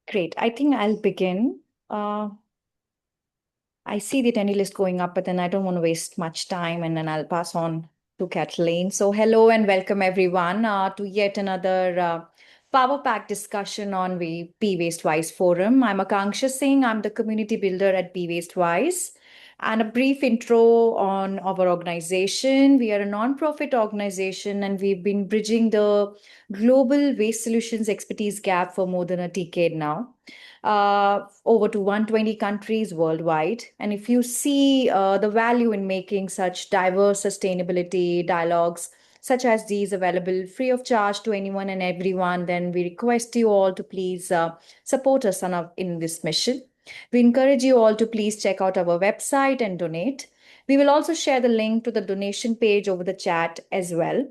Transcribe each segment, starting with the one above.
Great. I think I'll begin. I see the attendee list going up, but then I don't want to waste much time, and then I'll pass on to Kathleen. So, hello and welcome everyone to yet another Power Pack discussion on the Be Waste Wise Forum. I'm Akanksha Singh. I'm the community builder at Be Waste Wise. And a brief intro on our organization. We are a non-profit organization, and we've been bridging the global waste solutions expertise gap for more than a decade now, over to 120 countries worldwide. And if you see the value in making such diverse sustainability dialogues, such as these, available free of charge to anyone and everyone, then we request you all to please support us in this mission. We encourage you all to please check out our website and donate. We will also share the link to the donation page over the chat as well.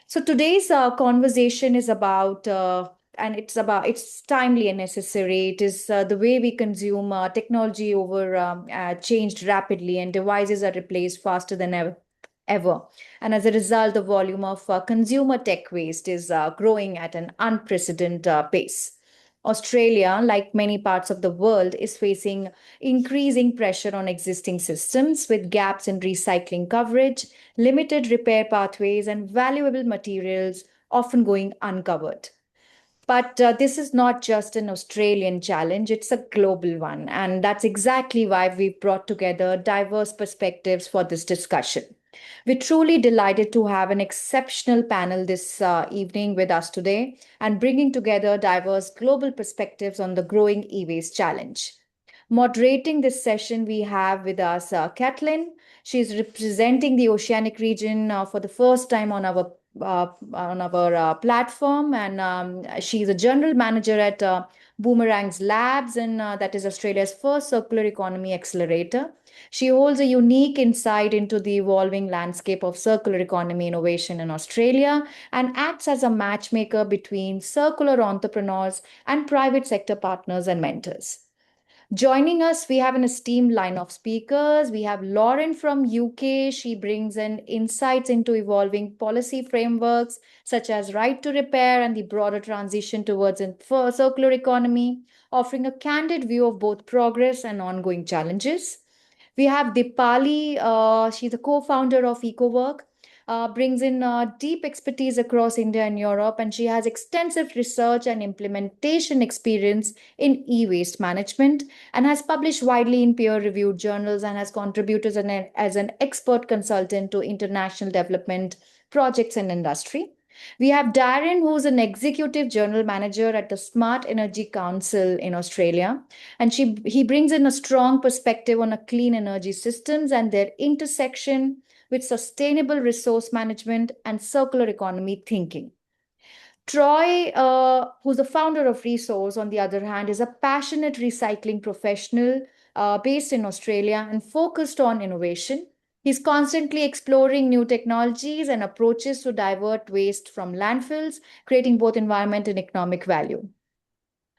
So today's conversation is about, and it's timely and necessary. It is the way we consume technology changed rapidly, and devices are replaced faster than ever. And as a result, the volume of consumer tech waste is growing at an unprecedented pace. Australia, like many parts of the world, is facing increasing pressure on existing systems with gaps in recycling coverage, limited repair pathways, and valuable materials often going uncovered. But this is not just an Australian challenge, it's a global one. And that's exactly why we've brought together diverse perspectives for this discussion. We're truly delighted to have an exceptional panel this evening with us today and bringing together diverse global perspectives on the growing e waste challenge. Moderating this session, we have with us Kathleen. She's representing the Oceanic region for the first time on our platform, and she's a general manager at Boomerangs Labs, and that is Australia's first circular economy accelerator. She holds a unique insight into the evolving landscape of circular economy innovation in Australia and acts as a matchmaker between circular entrepreneurs and private sector partners and mentors. Joining us, we have an esteemed line of speakers. We have Lauren from UK. She brings in insights into evolving policy frameworks such as right to repair and the broader transition towards a circular economy, offering a candid view of both progress and ongoing challenges. We have Dipali. She's a co-founder of EcoWork, brings in deep expertise across India and Europe, and she has extensive research and implementation experience in e-waste management and has published widely in peer-reviewed journals and has contributed as an expert consultant to international development projects and industry. We have Darren, who's an executive general manager at the Smart Energy Council in Australia, and he brings in a strong perspective on a clean energy systems and their intersection with sustainable resource management and circular economy thinking. Troy, who's the founder of Resource, on the other hand, is a passionate recycling professional based in Australia and focused on innovation. He's constantly exploring new technologies and approaches to divert waste from landfills, creating both environment and economic value.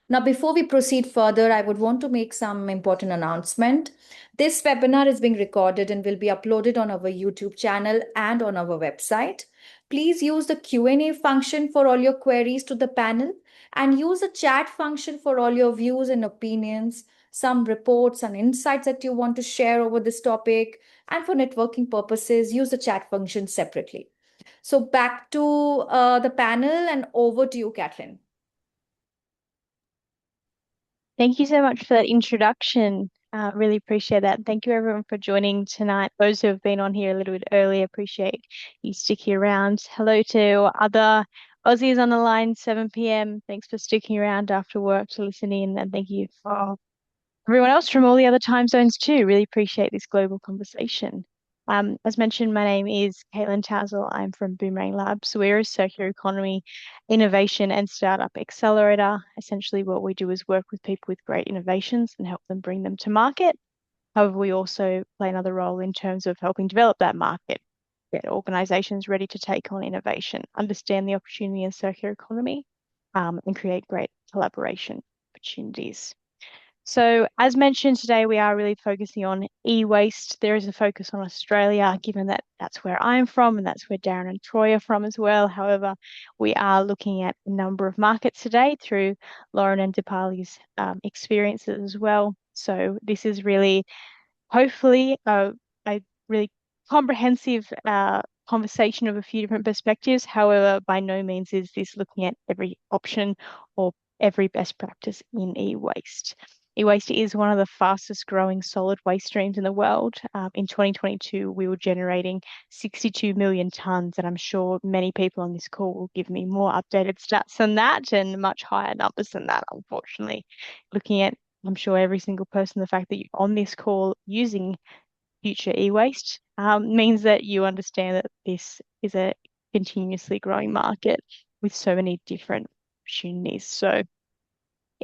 Now, before we proceed further, I would want to make some important announcement. This webinar is being recorded and will be uploaded on our YouTube channel and on our website. Please use the Q&A function for all your queries to the panel and use the chat function for all your views and opinions, some reports and insights that you want to share over this topic. And for networking purposes, use the chat function separately. So back to the panel and over to you, Kathleen. Thank you so much for that introduction. Really appreciate that. Thank you everyone for joining tonight. Those who have been on here a little bit early, appreciate you sticking around. Hello to other Aussies on the line, 7 p.m. Thanks for sticking around after work to listen in, and thank you for everyone else from all the other time zones too. Really appreciate this global conversation. As mentioned, my name is Caitlin Towsell. I'm from Boomerang Labs. We're a circular economy innovation and startup accelerator. Essentially, what we do is work with people with great innovations and help them bring them to market. However, we also play another role in terms of helping develop that market, get organizations ready to take on innovation, understand the opportunity in circular economy, and create great collaboration opportunities. So, as mentioned today, we are really focusing on e-waste. There is a focus on Australia, given that that's where I'm from and that's where Darren and Troy are from as well. However, we are looking at a number of markets today through Lauren and Dipali's experiences as well. So, this is really, hopefully, a really comprehensive conversation of a few different perspectives. However, by no means is this looking at every option or every best practice in e-waste. E-waste is one of the fastest growing solid waste streams in the world. In 2022, we were generating 62 million tonnes, and I'm sure many people on this call will give me more updated stats than that and much higher numbers than that, unfortunately. Looking at, I'm sure every single person, the fact that you're on this call using future e-waste means that you understand that this is a continuously growing market with so many different opportunities. So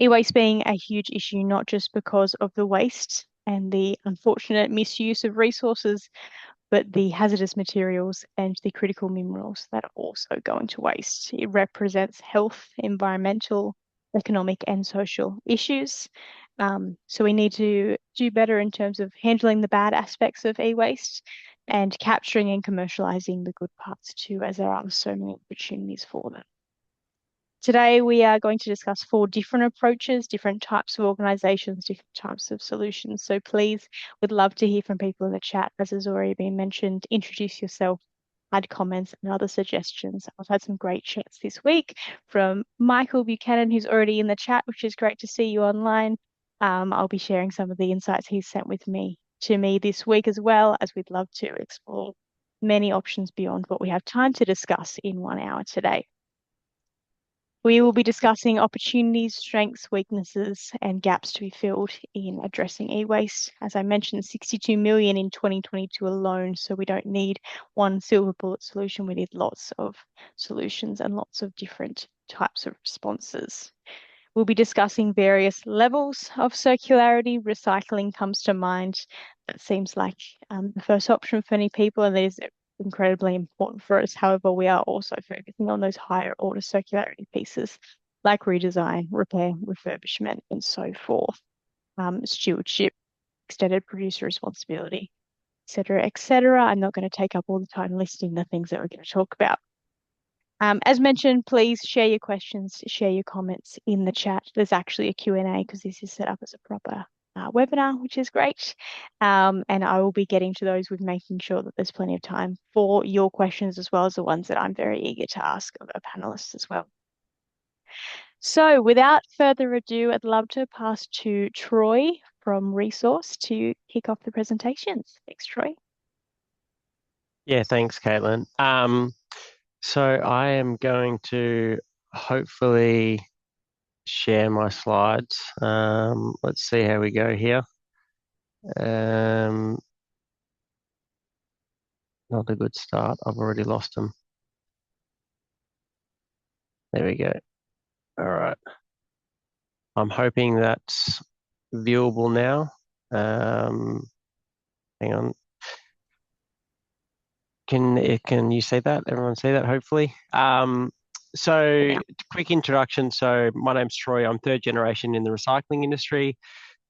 e-waste being a huge issue, not just because of the waste and the unfortunate misuse of resources, but the hazardous materials and the critical minerals that are also going to waste. It represents health, environmental, economic, and social issues. So we need to do better in terms of handling the bad aspects of e-waste and capturing and commercializing the good parts too, as there are so many opportunities for them. Today, we are going to discuss 4 different approaches, different types of organizations, different types of solutions. So please, would love to hear from people in the chat, as has already been mentioned. Introduce yourself, add comments and other suggestions. I've had some great chats this week from Michael Buchanan, who's already in the chat, which is great to see you online. I'll be sharing some of the insights he's sent with me to me this week, as well, as we'd love to explore many options beyond what we have time to discuss in 1 hour today. We will be discussing opportunities, strengths, weaknesses, and gaps to be filled in addressing e-waste. As I mentioned, 62 million in 2022 alone, so we don't need one silver bullet solution. We need lots of solutions and lots of different types of responses. We'll be discussing various levels of circularity. Recycling comes to mind. That seems like the first option for many people, and it is incredibly important for us. However, we are also focusing on those higher order circularity pieces like redesign, repair, refurbishment, and so forth. Stewardship, extended producer responsibility, etc., etc. I'm not going to take up all the time listing the things that we're going to talk about. As mentioned, please share your questions, share your comments in the chat. There's actually a Q&A because this is set up as a proper webinar, which is great. And I will be getting to those with making sure that there's plenty of time for your questions as well as the ones that I'm very eager to ask of our panelists as well. So without further ado, I'd love to pass to Troy from Resource to kick off the presentations. Thanks, Troy. Yeah, thanks, Caitlin. So I am going to hopefully share my slides. Let's see how we go here. Not a good start. I've already lost them. There we go. All right. I'm hoping that's viewable now. Hang on. Can you see that? Everyone see that, hopefully? So quick introduction. So my name's Troy. I'm 3rd generation in the recycling industry.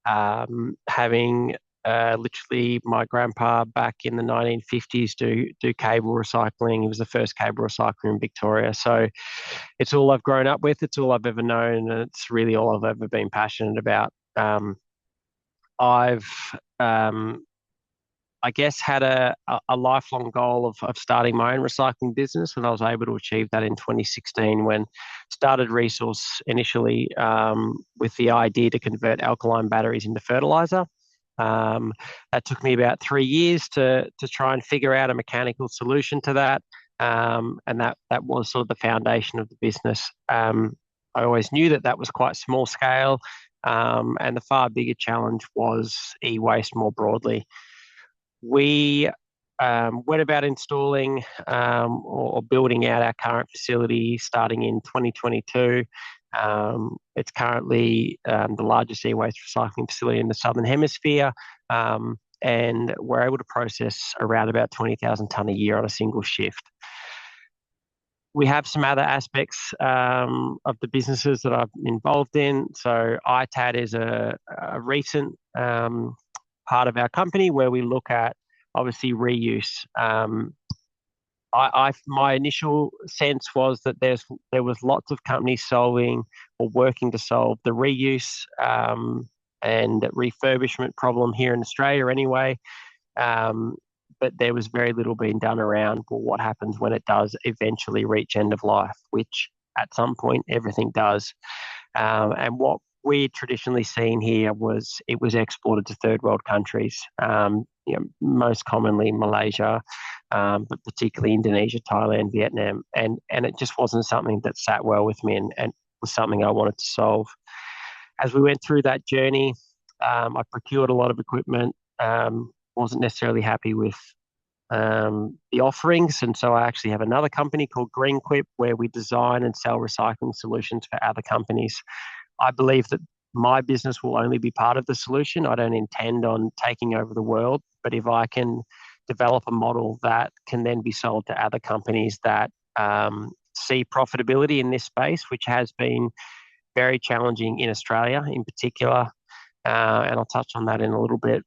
Having literally my grandpa back in the 1950s do cable recycling. He was the first cable recycler in Victoria. So it's all I've grown up with. It's all I've ever known, and it's really all I've ever been passionate about. I've I guess had a lifelong goal of starting my own recycling business, and I was able to achieve that in 2016 when started Resource initially with the idea to convert alkaline batteries into fertilizer. That took me about 3 years to try and figure out a mechanical solution to that, and that was sort of the foundation of the business. I always knew that was quite small scale, and the far bigger challenge was e-waste more broadly. We went about installing or building out our current facility starting in 2022. It's currently the largest e-waste recycling facility in the Southern Hemisphere, and we're able to process around about 20,000 tonne a year on a single shift. We have some other aspects of the businesses that I've involved in. So ITAD is a recent part of our company where we look at obviously reuse. My initial sense was that there was lots of companies solving or working to solve the reuse and refurbishment problem here in Australia anyway. But there was very little being done around what happens when it does eventually reach end of life, which at some point everything does. And what we'd traditionally seen here was it was exported to third world countries, most commonly Malaysia, but particularly Indonesia, Thailand, Vietnam. And it just wasn't something that sat well with me and was something I wanted to solve. As we went through that journey, I procured a lot of equipment, wasn't necessarily happy with the offerings. And so I actually have another company called GreenQuip where we design and sell recycling solutions for other companies. I believe that my business will only be part of the solution. I don't intend on taking over the world, but if I can develop a model that can then be sold to other companies that see profitability in this space, which has been very challenging in Australia in particular, and I'll touch on that in a little bit.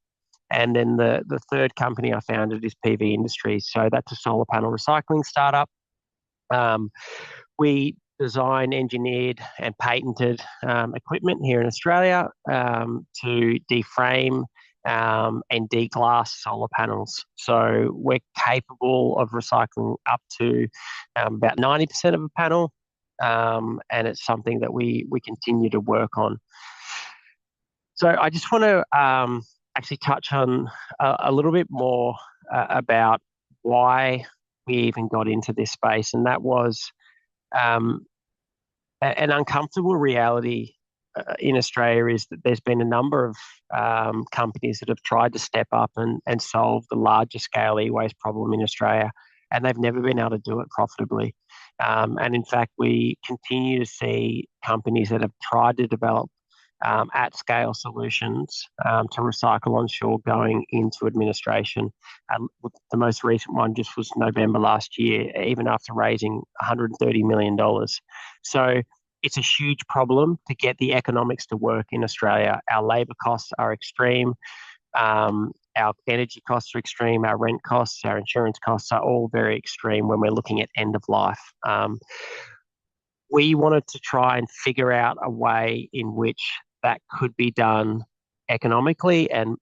And then the third company I founded is PV Industries. So that's a solar panel recycling startup. We design, engineered, and patented equipment here in Australia to deframe and deglass solar panels. So we're capable of recycling up to about 90% of a panel, and it's something that we continue to work on. So I just want to actually touch on a little bit more about why we even got into this space, and that was an uncomfortable reality in Australia is that there's been a number of companies that have tried to step up and solve the larger scale e-waste problem in Australia, and they've never been able to do it profitably. And in fact, we continue to see companies that have tried to develop at-scale solutions to recycle onshore going into administration. The most recent one just was November last year, even after raising $130 million. So it's a huge problem to get the economics to work in Australia. Our labour costs are extreme. Our energy costs are extreme. Our rent costs, our insurance costs are all very extreme when we're looking at end of life. We wanted to try and figure out a way in which that could be done economically, and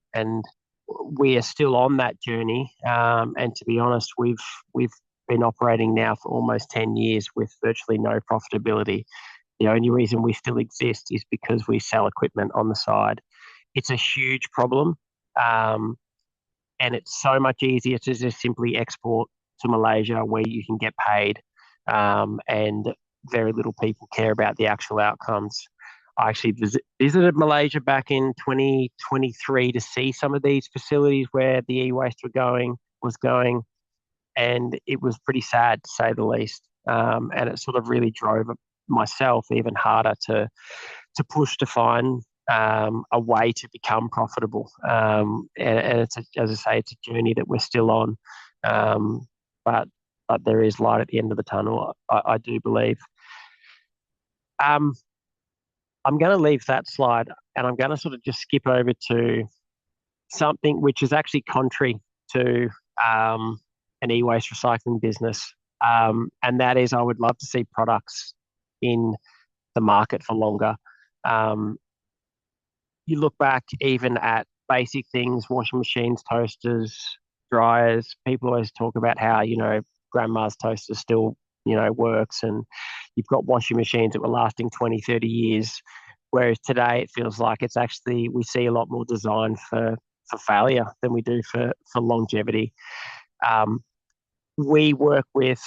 we are still on that journey. And to be honest, we've been operating now for almost 10 years with virtually no profitability. The only reason we still exist is because we sell equipment on the side. It's a huge problem, and it's so much easier to just simply export to Malaysia where you can get paid, and very little people care about the actual outcomes. I actually visited Malaysia back in 2023 to see some of these facilities where the e-waste was going, and it was pretty sad to say the least. And it sort of really drove myself even harder to push to find a way to become profitable. And it's as I say, it's a journey that we're still on, but there is light at the end of the tunnel, I do believe. I'm going to leave that slide and I'm going to sort of just skip over to something which is actually contrary to an e-waste recycling business. And that is, I would love to see products in the market for longer. You look back even at basic things, washing machines, toasters, dryers. People always talk about how, grandma's toaster still works, and you've got washing machines that were lasting 20, 30 years, whereas today it feels like it's actually, we see a lot more design for failure than we do for longevity. We work with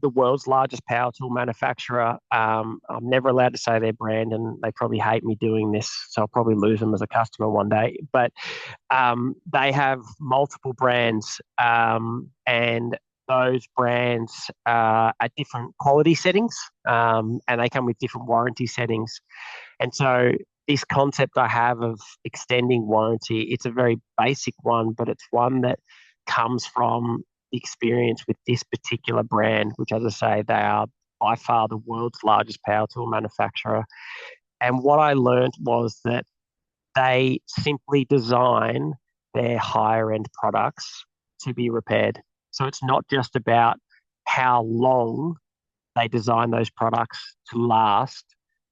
the world's largest power tool manufacturer. I'm never allowed to say their brand, and they probably hate me doing this, so I'll probably lose them as a customer one day. But they have multiple brands, and those brands are at different quality settings, and they come with different warranty settings. And so this concept I have of extending warranty, it's a very basic one, but it's one that comes from experience with this particular brand, which, as I say, they are by far the world's largest power tool manufacturer. And what I learned was that they simply design their higher end products to be repaired. So it's not just about how long they design those products to last,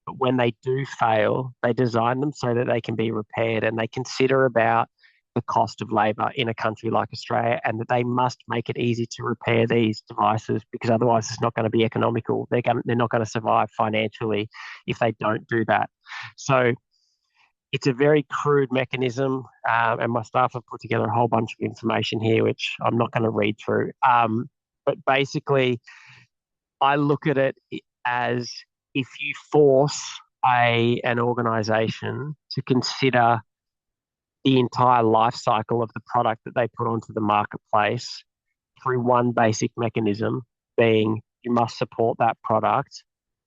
but when they do fail, they design them so that they can be repaired, and they consider about the cost of labour in a country like Australia, and that they must make it easy to repair these devices, because otherwise it's not going to be economical. They're not going to survive financially if they don't do that. So it's a very crude mechanism, and my staff have put together a whole bunch of information here, which I'm not going to read through. But basically, I look at it as, if you force an organisation to consider the entire life cycle of the product that they put onto the marketplace through one basic mechanism, being you must support that product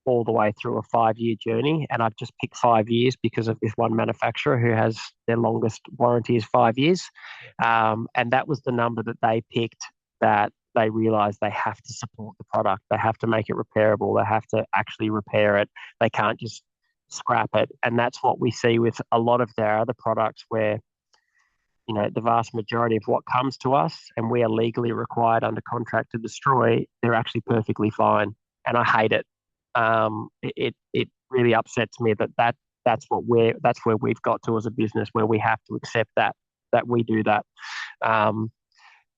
all the way through a 5-year journey. And I've just picked 5 years because of this one manufacturer who has their longest warranty is 5 years. And that was the number that they picked, that they realized they have to support the product. They have to make it repairable. They have to actually repair it. They can't just scrap it. And that's what we see with a lot of their other products, where the vast majority of what comes to us and we are legally required under contract to destroy, they're actually perfectly fine. And I hate it. It really upsets me that's where we've got to as a business, where we have to accept that we do that.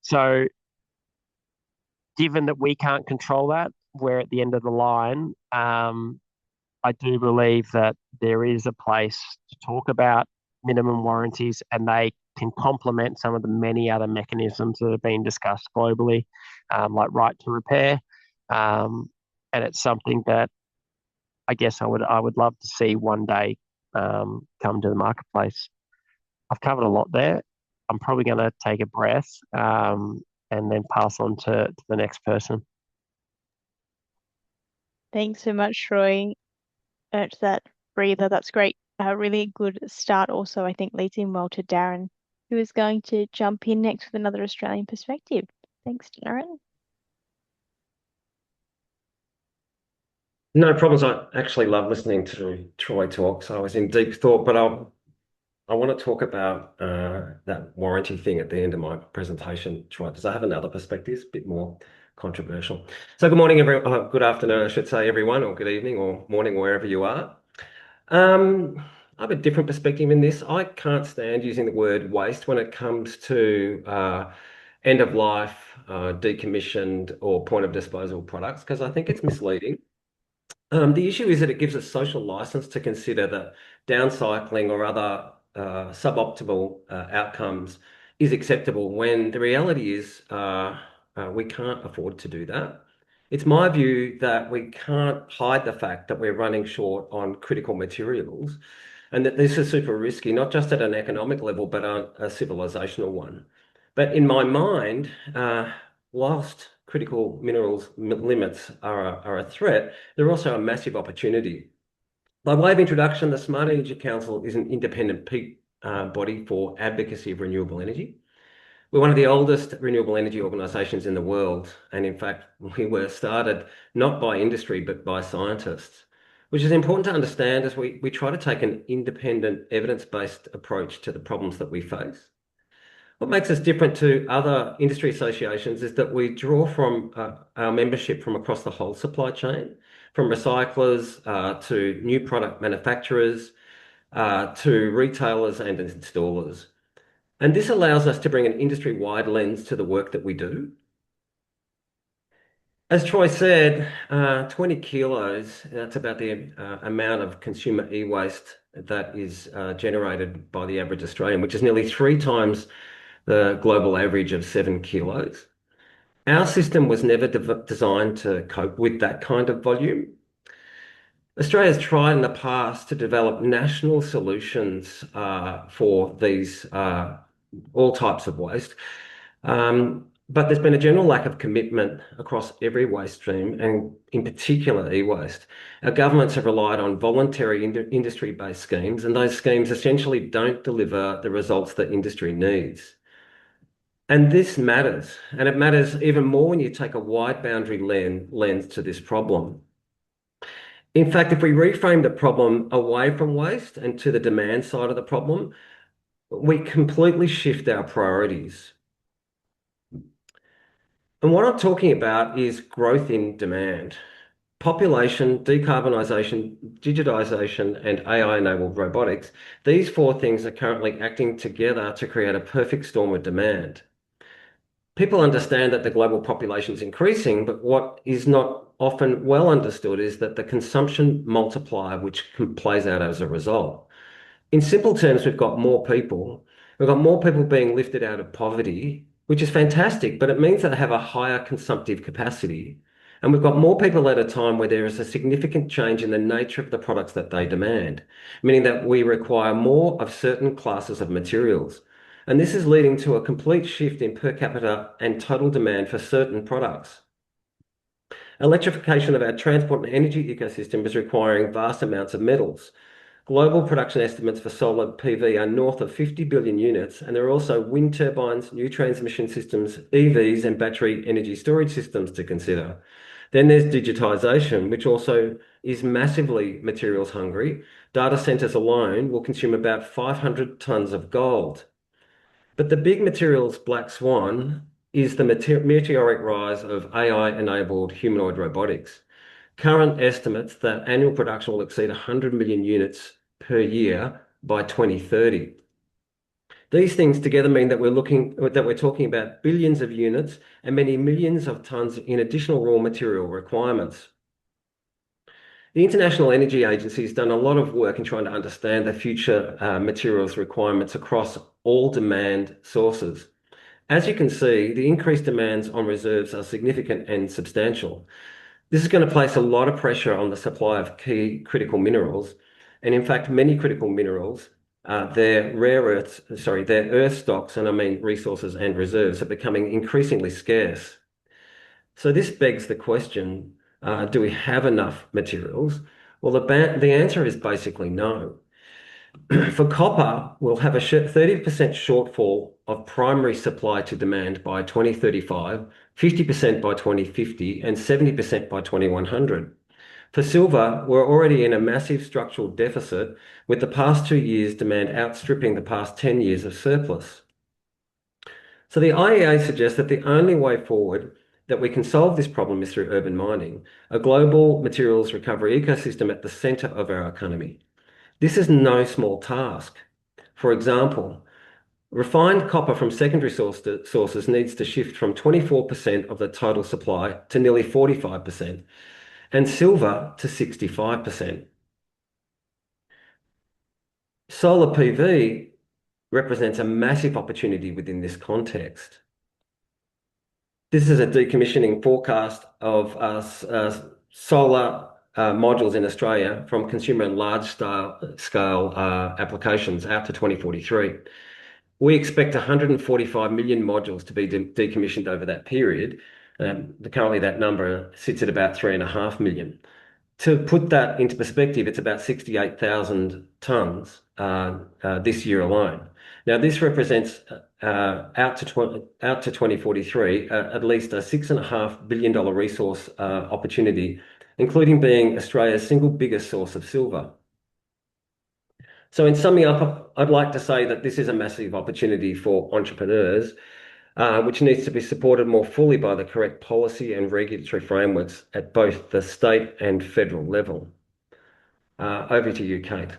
So given that we can't control that, we're at the end of the line. I do believe that there is a place to talk about minimum warranties, and they can complement some of the many other mechanisms that have been discussed globally, like right to repair. And it's something that I guess I would love to see one day come to the marketplace. I've covered a lot there. I'm probably going to take a breath and then pass on to the next person. Thanks so much, Troy. Earned that breather. That's great. A really good start. Also, I think leads in well to Darren, who is going to jump in next with another Australian perspective. Thanks, Darren. No problems. I actually love listening to Troy talk, so I was in deep thought, but I want to talk about that warranty thing at the end of my presentation, Troy, because I have another perspective, a bit more controversial. So good morning, good afternoon, I should say, everyone, or good evening or morning, wherever you are. I have a different perspective in this. I can't stand using the word waste when it comes to end of life, decommissioned, or point of disposal products, because I think it's misleading. The issue is that it gives us social license to consider that downcycling or other suboptimal outcomes is acceptable, when the reality is we can't afford to do that. It's my view that we can't hide the fact that we're running short on critical materials, and that this is super risky, not just at an economic level, but on a civilizational one. But in my mind, whilst critical minerals limits are a threat, they're also a massive opportunity. By way of introduction, the Smart Energy Council is an independent peak body for advocacy of renewable energy. We're one of the oldest renewable energy organisations in the world, and in fact, we were started not by industry but by scientists, which is important to understand as we try to take an independent, evidence-based approach to the problems that we face. What makes us different to other industry associations is that we draw from our membership from across the whole supply chain, from recyclers to new product manufacturers to retailers and installers. And this allows us to bring an industry-wide lens to the work that we do. As Troy said, 20 kilos, that's about the amount of consumer e-waste that is generated by the average Australian, which is nearly 3 times the global average of 7 kilos. Our system was never designed to cope with that kind of volume. Australia's tried in the past to develop national solutions for these all types of waste. But there's been a general lack of commitment across every waste stream, and in particular e-waste. Our governments have relied on voluntary industry-based schemes, and those schemes essentially don't deliver the results that industry needs. And this matters, and it matters even more when you take a wide boundary lens to this problem. In fact, if we reframe the problem away from waste and to the demand side of the problem, we completely shift our priorities. And what I'm talking about is growth in demand. Population, decarbonisation, digitization, and AI-enabled robotics, these four things are currently acting together to create a perfect storm of demand. People understand that the global population is increasing, but what is not often well understood is that the consumption multiplier which plays out as a result. In simple terms, we've got more people. We've got more people being lifted out of poverty, which is fantastic, but it means that they have a higher consumptive capacity. And we've got more people at a time where there is a significant change in the nature of the products that they demand, meaning that we require more of certain classes of materials. And this is leading to a complete shift in per capita and total demand for certain products. Electrification of our transport and energy ecosystem is requiring vast amounts of metals. Global production estimates for solar PV are north of 50 billion units, and there are also wind turbines, new transmission systems, EVs, and battery energy storage systems to consider. Then there's digitization, which also is massively materials hungry. Data centers alone will consume about 500 tons of gold. But the big materials black swan is the meteoric rise of AI-enabled humanoid robotics. Current estimates that annual production will exceed 100 million units per year by 2030. These things together mean that we're talking about billions of units and many millions of tons in additional raw material requirements. The International Energy Agency has done a lot of work in trying to understand the future materials requirements across all demand sources. As you can see, the increased demands on reserves are significant and substantial. This is going to place a lot of pressure on the supply of key critical minerals. And in fact, many critical minerals, their earth stocks, and I mean resources and reserves, are becoming increasingly scarce. So this begs the question, do we have enough materials? Well, the answer is basically no. For copper, we'll have a 30% shortfall of primary supply to demand by 2035, 50% by 2050, and 70% by 2100. For silver, we're already in a massive structural deficit, with the past 2 years' demand outstripping the past 10 years of surplus. So the IEA suggests that the only way forward that we can solve this problem is through urban mining, a global materials recovery ecosystem at the center of our economy. This is no small task. For example, refined copper from secondary sources needs to shift from 24% of the total supply to nearly 45%, and silver to 65%. Solar PV represents a massive opportunity within this context. This is a decommissioning forecast of solar modules in Australia from consumer and large-scale applications out to 2043. We expect 145 million modules to be decommissioned over that period. Currently, that number sits at about 3.5 million. To put that into perspective, it's about 68,000 tonnes this year alone. Now, this represents out to 2043 at least a $6.5 billion resource opportunity, including being Australia's single biggest source of silver. So in summing up, I'd like to say that this is a massive opportunity for entrepreneurs, which needs to be supported more fully by the correct policy and regulatory frameworks at both the state and federal level. Over to you, Kate.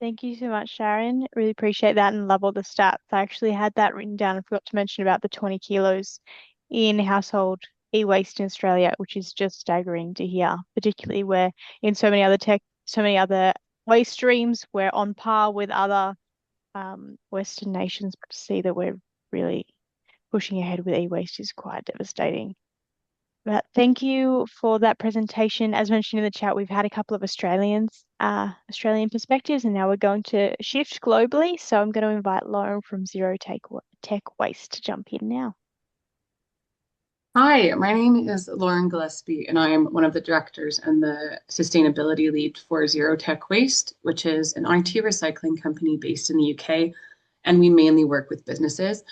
Thank you so much, Sharon. Really appreciate that and love all the stats. I actually had that written down and forgot to mention about the 20 kilos in household e-waste in Australia, which is just staggering to hear, particularly where in so many other waste streams, we're on par with other Western nations, but to see that we're really pushing ahead with e-waste is quite devastating. But thank you for that presentation. As mentioned in the chat, we've had a couple of Australian perspectives, and now we're going to shift globally. So I'm going to invite Lauren from Zero Tech Waste to jump in now. Hi, my name is Lauren Gillespie, and I am one of the directors and the sustainability lead for Zero Tech Waste, which is an IT recycling company based in the UK. and we mainly work with businesses.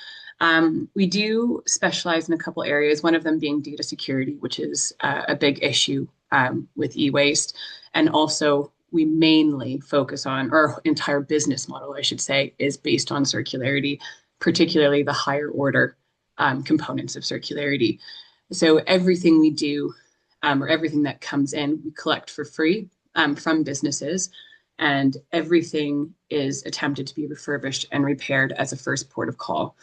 We do specialize in a couple areas, one of them being data security, which is a big issue with e-waste. And also, we mainly focus on, or our entire business model, I should say, is based on circularity, particularly the higher order components of circularity. So everything we do, or everything that comes in, we collect for free from businesses, and everything is attempted to be refurbished and repaired as a first port of call.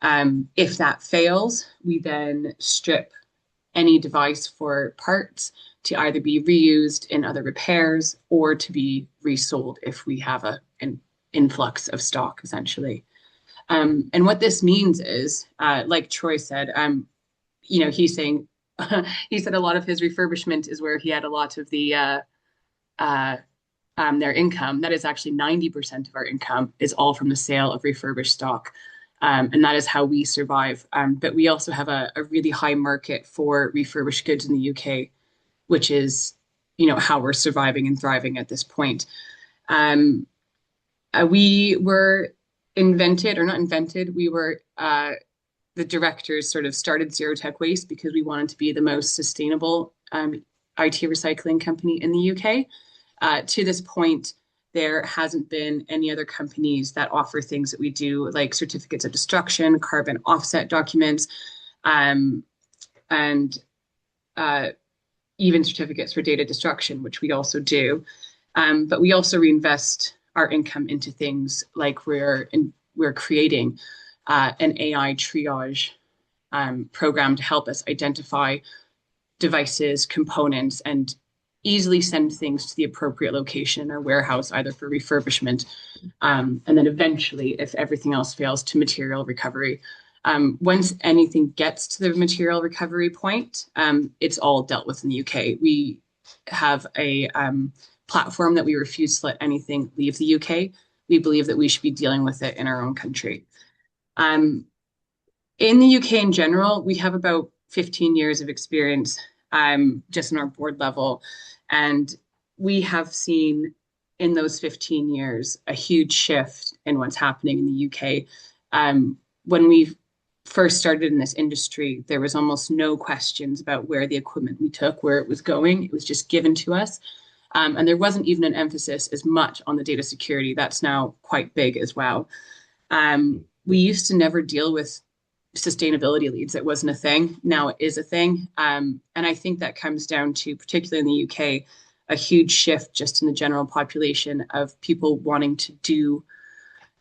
If that fails, we then strip any device for parts to either be reused in other repairs or to be resold if we have an influx of stock, essentially. And what this means is, like Troy said, he's saying, he said a lot of his refurbishment is where he had a lot of their income. That is actually 90% of our income is all from the sale of refurbished stock. And that is how we survive. But we also have a really high market for refurbished goods in the UK, which is, how we're surviving and thriving at this point. We were invented, or not invented, we were, the directors sort of started Zero Tech Waste because we wanted to be the most sustainable IT recycling company in the UK. To this point, there hasn't been any other companies that offer things that we do, like certificates of destruction, carbon offset documents, and even certificates for data destruction, which we also do. But we also reinvest our income into things like we're creating an AI triage program to help us identify devices, components, and easily send things to the appropriate location in our warehouse, either for refurbishment, and then eventually, if everything else fails, to material recovery. Once anything gets to the material recovery point, it's all dealt with in the UK. We have a platform that we refuse to let anything leave the UK. We believe that we should be dealing with it in our own country. In the UK in general, we have about 15 years of experience just in our board level. And we have seen in those 15 years a huge shift in what's happening in the UK. When we first started in this industry, there was almost no questions about where the equipment we took, where it was going. It was just given to us. And there wasn't even an emphasis as much on the data security. That's now quite big as well. We used to never deal with sustainability leads. It wasn't a thing. Now it is a thing. And I think that comes down to, particularly in the UK, a huge shift just in the general population of people wanting to do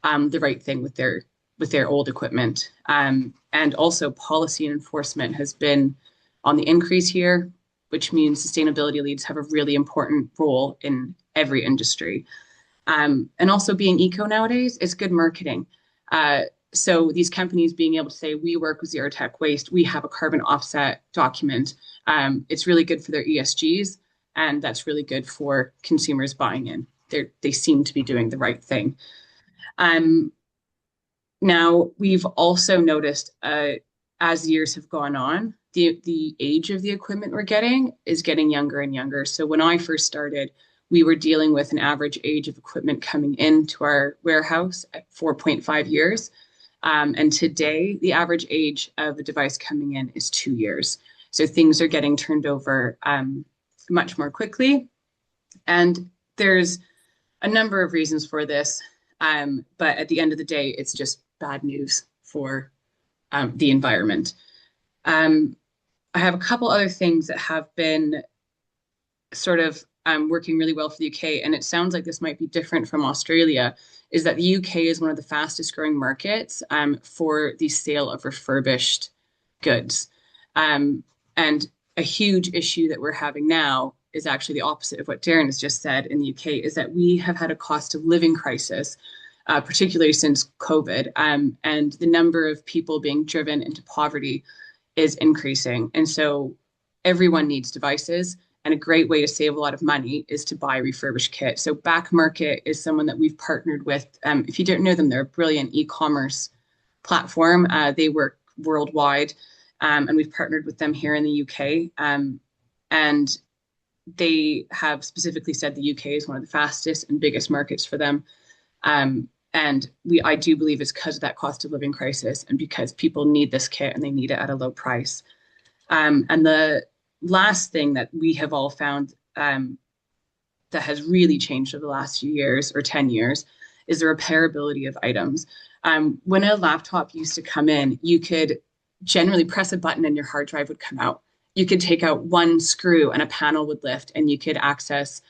the right thing with their old equipment. And also policy and enforcement has been on the increase here, which means sustainability leads have a really important role in every industry. And also being eco nowadays is good marketing. So these companies being able to say, we work with Zero Tech Waste, we have a carbon offset document. It's really good for their ESGs, and that's really good for consumers buying in. They seem to be doing the right thing. Now, we've also noticed as years have gone on, the age of the equipment we're getting is getting younger and younger. So when I first started, we were dealing with an average age of equipment coming into our warehouse at 4.5 years. And today, the average age of a device coming in is 2 years. So things are getting turned over much more quickly. And there's a number of reasons for this. But at the end of the day, it's just bad news for the environment. I have a couple other things that have been sort of working really well for the UK, and it sounds like this might be different from Australia, is that the UK is one of the fastest growing markets for the sale of refurbished goods. And a huge issue that we're having now is actually the opposite of what Darren has just said in the UK, is that we have had a cost of living crisis, particularly since COVID, and the number of people being driven into poverty is increasing. And so everyone needs devices. And a great way to save a lot of money is to buy a refurbished kit. So Back Market is someone that we've partnered with. If you don't know them, they're a brilliant e-commerce platform. They work worldwide, and we've partnered with them here in the UK. And they have specifically said the UK is one of the fastest and biggest markets for them. And I do believe it's because of that cost of living crisis and because people need this kit and they need it at a low price. And the last thing that we have all found that has really changed over the last few years or 10 years is the repairability of items. When a laptop used to come in, you could generally press a button and your hard drive would come out. You could take out one screw and a panel would lift and you could access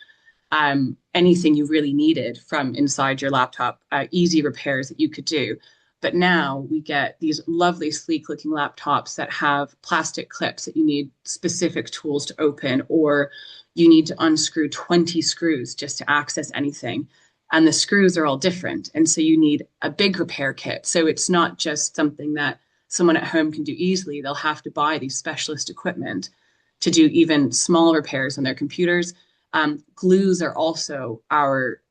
anything you really needed from inside your laptop, easy repairs that you could do. But now we get these lovely, sleek looking laptops that have plastic clips that you need specific tools to open, or you need to unscrew 20 screws just to access anything. And the screws are all different. And so you need a big repair kit. So it's not just something that someone at home can do easily. They'll have to buy these specialist equipment to do even small repairs on their computers. Glues are also our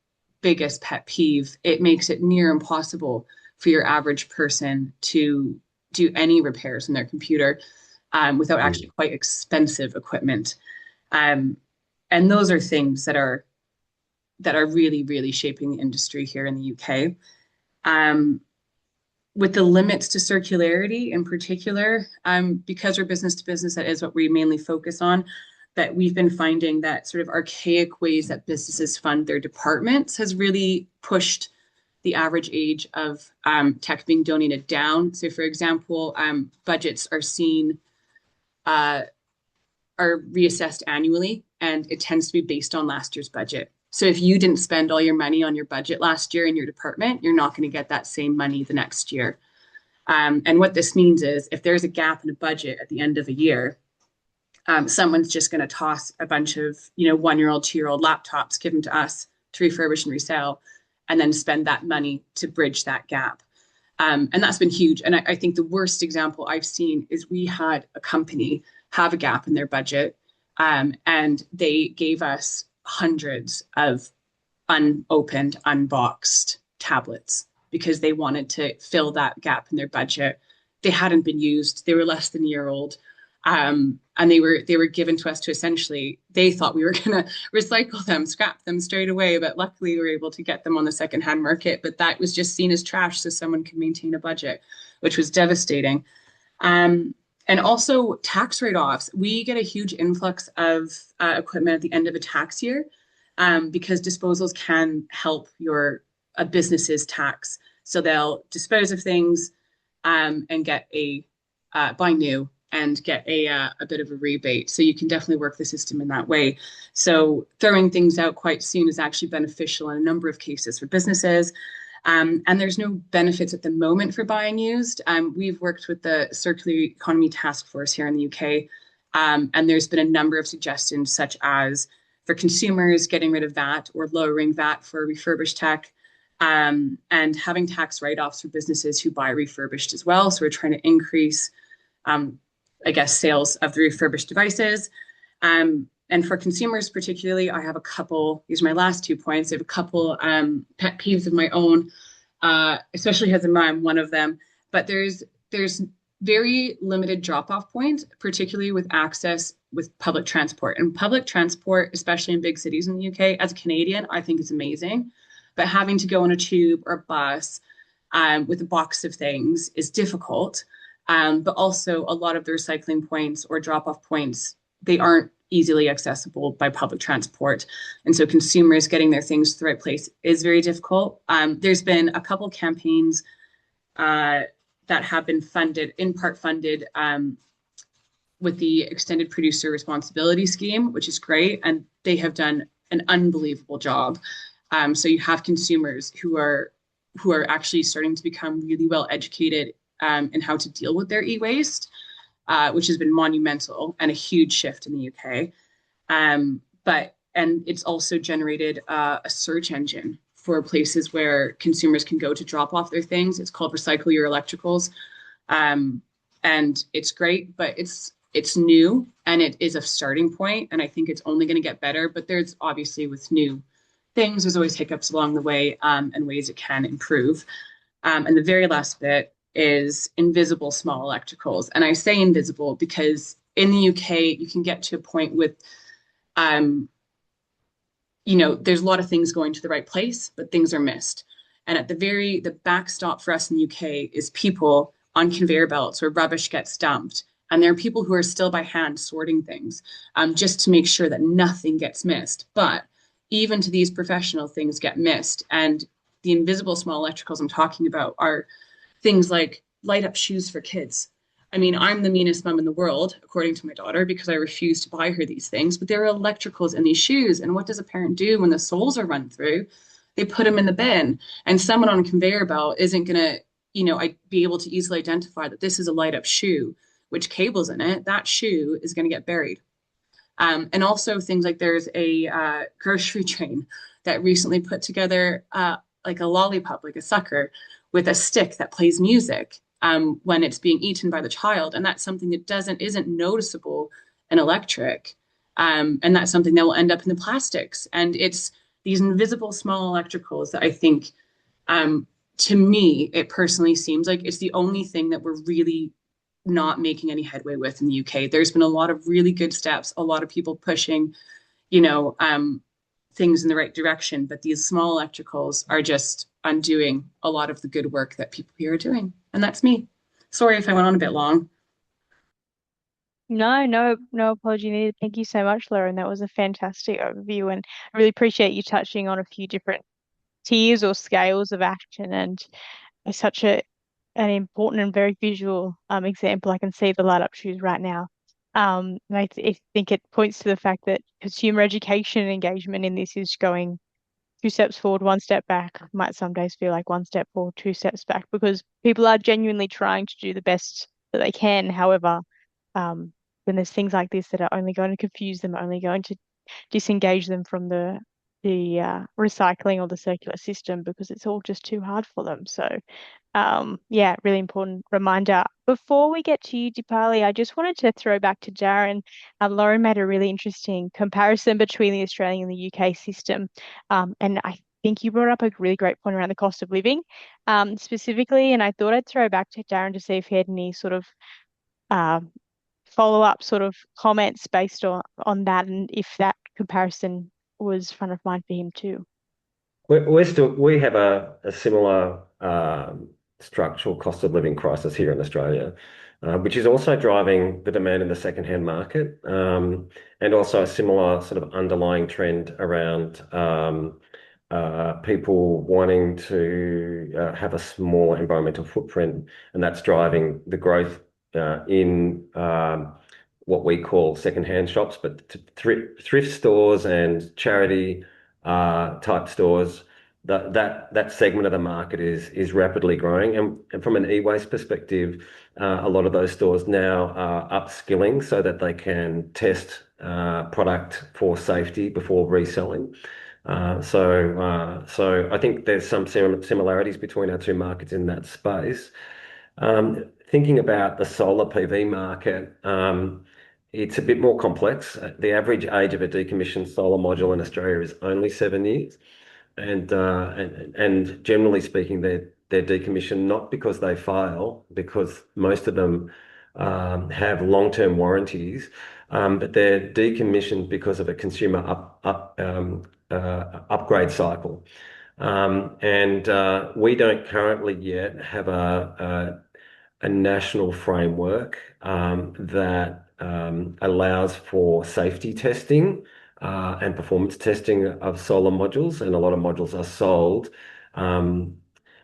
biggest pet peeve. It makes it near impossible for your average person to do any repairs on their computer without actually quite expensive equipment. And those are things that are really, really shaping the industry here in the UK. With the limits to circularity in particular, because we're business to business, that is what we mainly focus on, that we've been finding that sort of archaic ways that businesses fund their departments has really pushed the average age of tech being donated down. So for example, budgets are reassessed annually, and it tends to be based on last year's budget. So if you didn't spend all your money on your budget last year in your department, you're not going to get that same money the next year. And what this means is if there's a gap in a budget at the end of a year, someone's just going to toss a bunch of 1-year-old, 2-year-old laptops given to us to refurbish and resell, and then spend that money to bridge that gap. And that's been huge. And I think the worst example I've seen is we had a company have a gap in their budget, and they gave us hundreds of unopened, unboxed tablets because they wanted to fill that gap in their budget. They hadn't been used. They were less than a year old. And they were given to us to essentially, they thought we were going to recycle them, scrap them straight away. But luckily we were able to get them on the secondhand market. But that was just seen as trash so someone could maintain a budget, which was devastating. And also tax write-offs. We get a huge influx of equipment at the end of a tax year because disposals can help a business's tax. So they'll dispose of things and get buy new and get a bit of a rebate. So you can definitely work the system in that way. So throwing things out quite soon is actually beneficial in a number of cases for businesses. And there's no benefits at the moment for buying used. We've worked with the Circular Economy Task Force here in the UK, and there's been a number of suggestions, such as for consumers, getting rid of VAT or lowering VAT for refurbished tech, and having tax write-offs for businesses who buy refurbished as well. So we're trying to increase, sales of the refurbished devices. And for consumers particularly, I have a couple, these are my last 2 points, I have a couple pet peeves of my own, especially as a mom, one of them. But there's very limited drop-off points, particularly with access with public transport. And public transport, especially in big cities in the UK, as a Canadian, I think is amazing. But having to go on a tube or a bus with a box of things is difficult. But also a lot of the recycling points or drop-off points, they aren't easily accessible by public transport. And so consumers getting their things to the right place is very difficult. There's been a couple campaigns that have been funded, in part funded with the Extended Producer Responsibility Scheme, which is great. And they have done an unbelievable job. So you have consumers who are actually starting to become really well educated in how to deal with their e-waste, which has been monumental and a huge shift in the UK. And it's also generated a search engine for places where consumers can go to drop off their things. It's called Recycle Your Electricals. And it's great, but it's new and it is a starting point. And I think it's only going to get better, but there's obviously with new things, there's always hiccups along the way and ways it can improve. And the very last bit is invisible small electricals. And I say invisible because in the UK, you can get to a point with, there's a lot of things going to the right place, but things are missed. And at the backstop for us in the UK is people on conveyor belts where rubbish gets dumped. And there are people who are still by hand sorting things, just to make sure that nothing gets missed. But even to these professional, things get missed. And the invisible small electricals I'm talking about are things like light up shoes for kids. I mean, I'm the meanest mom in the world, according to my daughter, because I refuse to buy her these things. But there are electricals in these shoes. And what does a parent do when the soles are run through? They put them in the bin. And someone on a conveyor belt isn't going to, be able to easily identify that this is a light up shoe, which cable's in it. That shoe is going to get buried. And also things like there's a grocery train that recently put together like a lollipop, like a sucker, with a stick that plays music when it's being eaten by the child. And that's something that isn't noticeable in electric. And that's something that will end up in the plastics. And it's these invisible small electricals that I think, to me, it personally seems like it's the only thing that we're really not making any headway with in the UK. There's been a lot of really good steps, a lot of people pushing, things in the right direction, but these small electricals are just undoing a lot of the good work that people here are doing. And that's me. Sorry if I went on a bit long. No apology needed. Thank you so much, Lauren. That was a fantastic overview, and I really appreciate you touching on a few different tiers or scales of action, and it's such an important and very visual example. I can see the light up shoes right now. And I think it points to the fact that consumer education and engagement in this is going 2 steps forward, 1 step back. Might some days feel like 1 step forward, 2 steps back, because people are genuinely trying to do the best that they can. However, when there's things like this that are only going to confuse them, only going to disengage them from the recycling or the circular system, because it's all just too hard for them. So yeah, really important reminder. Before we get to you, Dipali, I just wanted to throw back to Darren. Lauren made a really interesting comparison between the Australian and the UK system. And I think you brought up a really great point around the cost of living specifically. And I thought I'd throw back to Darren to see if he had any sort of follow-up sort of comments based on that, and if that comparison was front of mind for him too. We have a similar structural cost of living crisis here in Australia, which is also driving the demand in the secondhand market, and also a similar sort of underlying trend around people wanting to have a smaller environmental footprint, and that's driving the growth in what we call secondhand shops, but thrift stores and charity type stores. That segment of the market is rapidly growing, and from an e-waste perspective, a lot of those stores now are upskilling so that they can test product for safety before reselling. So I think there's some similarities between our two markets in that space. Thinking about the solar PV market, it's a bit more complex. The average age of a decommissioned solar module in Australia is only 7 years, and generally speaking, they're decommissioned not because they fail, because most of them have long-term warranties, but they're decommissioned because of a consumer upgrade cycle. And we don't currently yet have a national framework that allows for safety testing and performance testing of solar modules, and a lot of modules are sold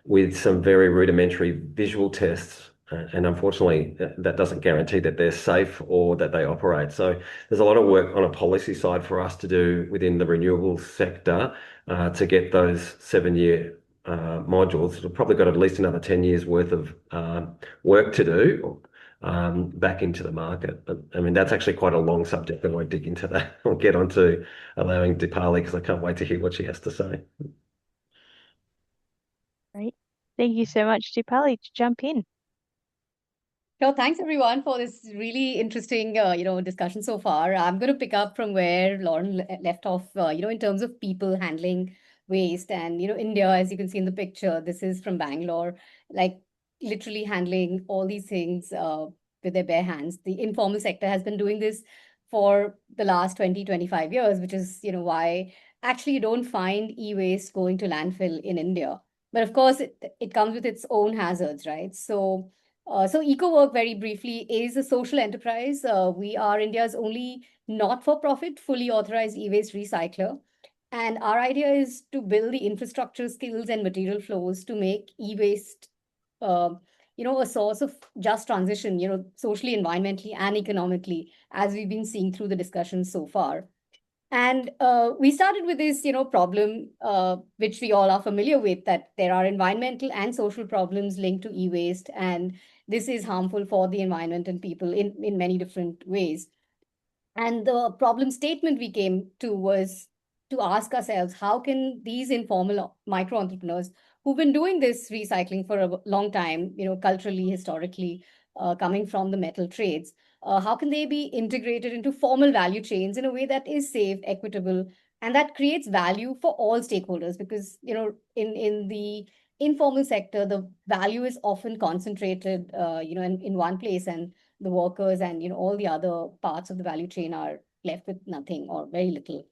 with some very rudimentary visual tests, and unfortunately that doesn't guarantee that they're safe or that they operate. So there's a lot of work on a policy side for us to do within the renewables sector to get those 7-year modules. We've probably got at least another 10 years worth of work to do back into the market. But I mean, that's actually quite a long subject. I won't dig into that. We'll get onto allowing Dipali, because I can't wait to hear what she has to say. Great. Thank you so much, Dipali, to jump in. So thanks everyone for this really interesting, discussion so far. I'm going to pick up from where Lauren left off, in terms of people handling waste. And, India, as you can see in the picture, this is from Bangalore, like literally handling all these things with their bare hands. The informal sector has been doing this for the last 20, 25 years, which is, why actually you don't find e-waste going to landfill in India. But of course, it comes with its own hazards, right? So, EcoWork, very briefly, is a social enterprise. We are India's only not-for-profit, fully authorized e-waste recycler. And our idea is to build the infrastructure, skills, and material flows to make e-waste, uh, a source of just transition, socially, environmentally, and economically, as we've been seeing through the discussion so far. And we started with this, problem, which we all are familiar with, that there are environmental and social problems linked to e-waste, and this is harmful for the environment and people in many different ways. And the problem statement we came to was to ask ourselves, how can these informal micro entrepreneurs who've been doing this recycling for a long time, culturally, historically, coming from the metal trades, how can they be integrated into formal value chains in a way that is safe, equitable, and that creates value for all stakeholders? Because, in the informal sector, the value is often concentrated, in one place, and the workers and all the other parts of the value chain are left with nothing or very little.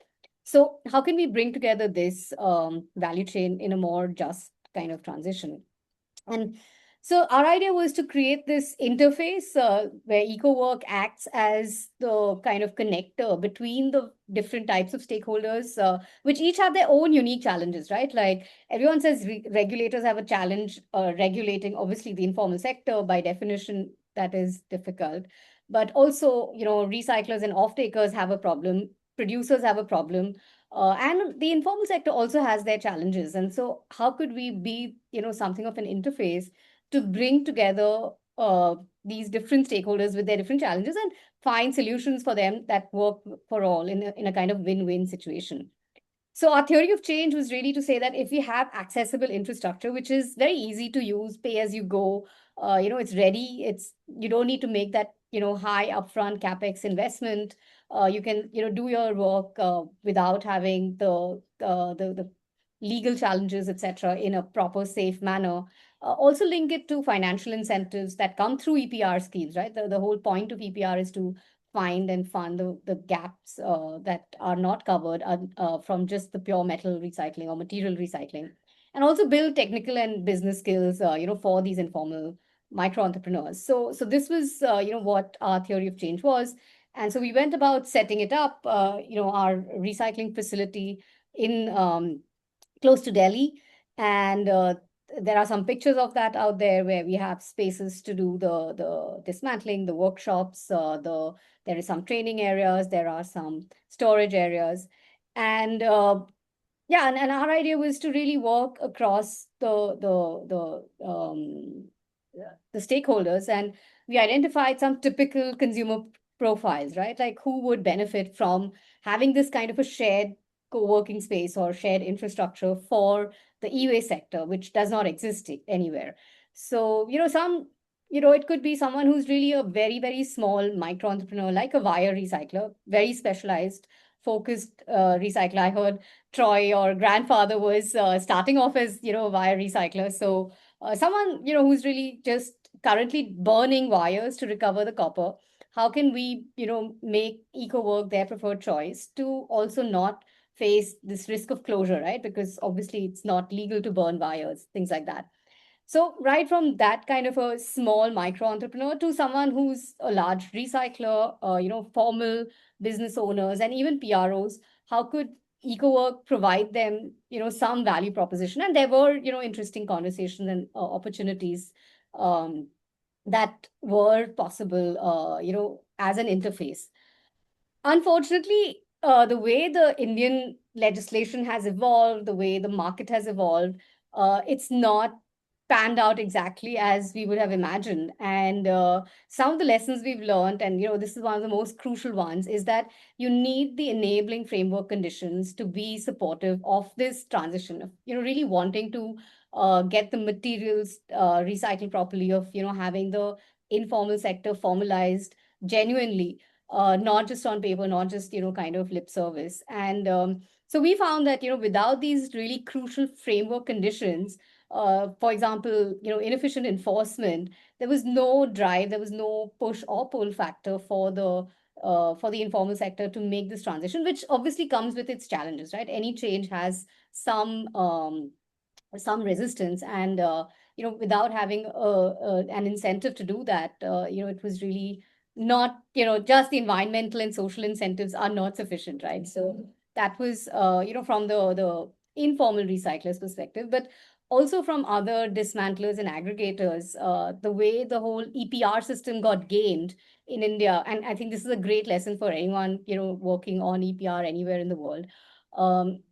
So how can we bring together this value chain in a more just kind of transition? And so our idea was to create this interface where EcoWork acts as the kind of connector between the different types of stakeholders, which each have their own unique challenges, right? Like everyone says regulators have a challenge regulating, obviously, the informal sector. By definition, that is difficult. But also, recyclers and off-takers have a problem, producers have a problem, and the informal sector also has their challenges. And so how could we be, something of an interface to bring together these different stakeholders with their different challenges and find solutions for them that work for all in a kind of win-win situation? So our theory of change was really to say that if we have accessible infrastructure, which is very easy to use, pay as you go, it's ready. You don't need to make that, high upfront capex investment. You can, do your work without having the legal challenges, etc., in a proper, safe manner. Also link it to financial incentives that come through EPR schemes, right? The whole point of EPR is to find and fund the gaps that are not covered from just the pure metal recycling or material recycling, and also build technical and business skills, for these informal micro entrepreneurs. So this was, what our theory of change was. And so we went about setting it up, our recycling facility in close to Delhi. And there are some pictures of that out there where we have spaces to do the dismantling, the workshops, there is some training areas, there are some storage areas. And yeah, and our idea was to really work across the stakeholders, and we identified some typical consumer profiles, right? Like who would benefit from having this kind of a shared co-working space or shared infrastructure for the e-waste sector, which does not exist anywhere. So, it could be someone who's really a very, very small micro entrepreneur, like a wire recycler, very specialized, focused recycler. I heard Troy, your grandfather, was starting off as, a wire recycler. So someone, who's really just currently burning wires to recover the copper. How can we, make EcoWork their preferred choice to also not face this risk of closure, right? Because obviously it's not legal to burn wires, things like that. So right from that kind of a small micro entrepreneur to someone who's a large recycler, formal business owners, and even PROs, how could EcoWork provide them, some value proposition? And there were, interesting conversations and opportunities that were possible, as an interface. Unfortunately, the way the Indian legislation has evolved, the way the market has evolved, it's not panned out exactly as we would have imagined. And some of the lessons we've learned, and this is one of the most crucial ones, is that you need the enabling framework conditions to be supportive of this transition, of really wanting to get the materials recycled properly, of having the informal sector formalized genuinely, not just on paper, not just, kind of lip service. And so we found that, without these really crucial framework conditions, for example, inefficient enforcement, there was no drive, there was no push or pull factor for the informal sector to make this transition, which obviously comes with its challenges, right? Any change has some some resistance, and without having an incentive to do that, it was really not, just the environmental and social incentives are not sufficient, right? So that was, from the informal recyclers perspective, but also from other dismantlers and aggregators, the way the whole EPR system got gamed in India, and I think this is a great lesson for anyone, working on EPR anywhere in the world.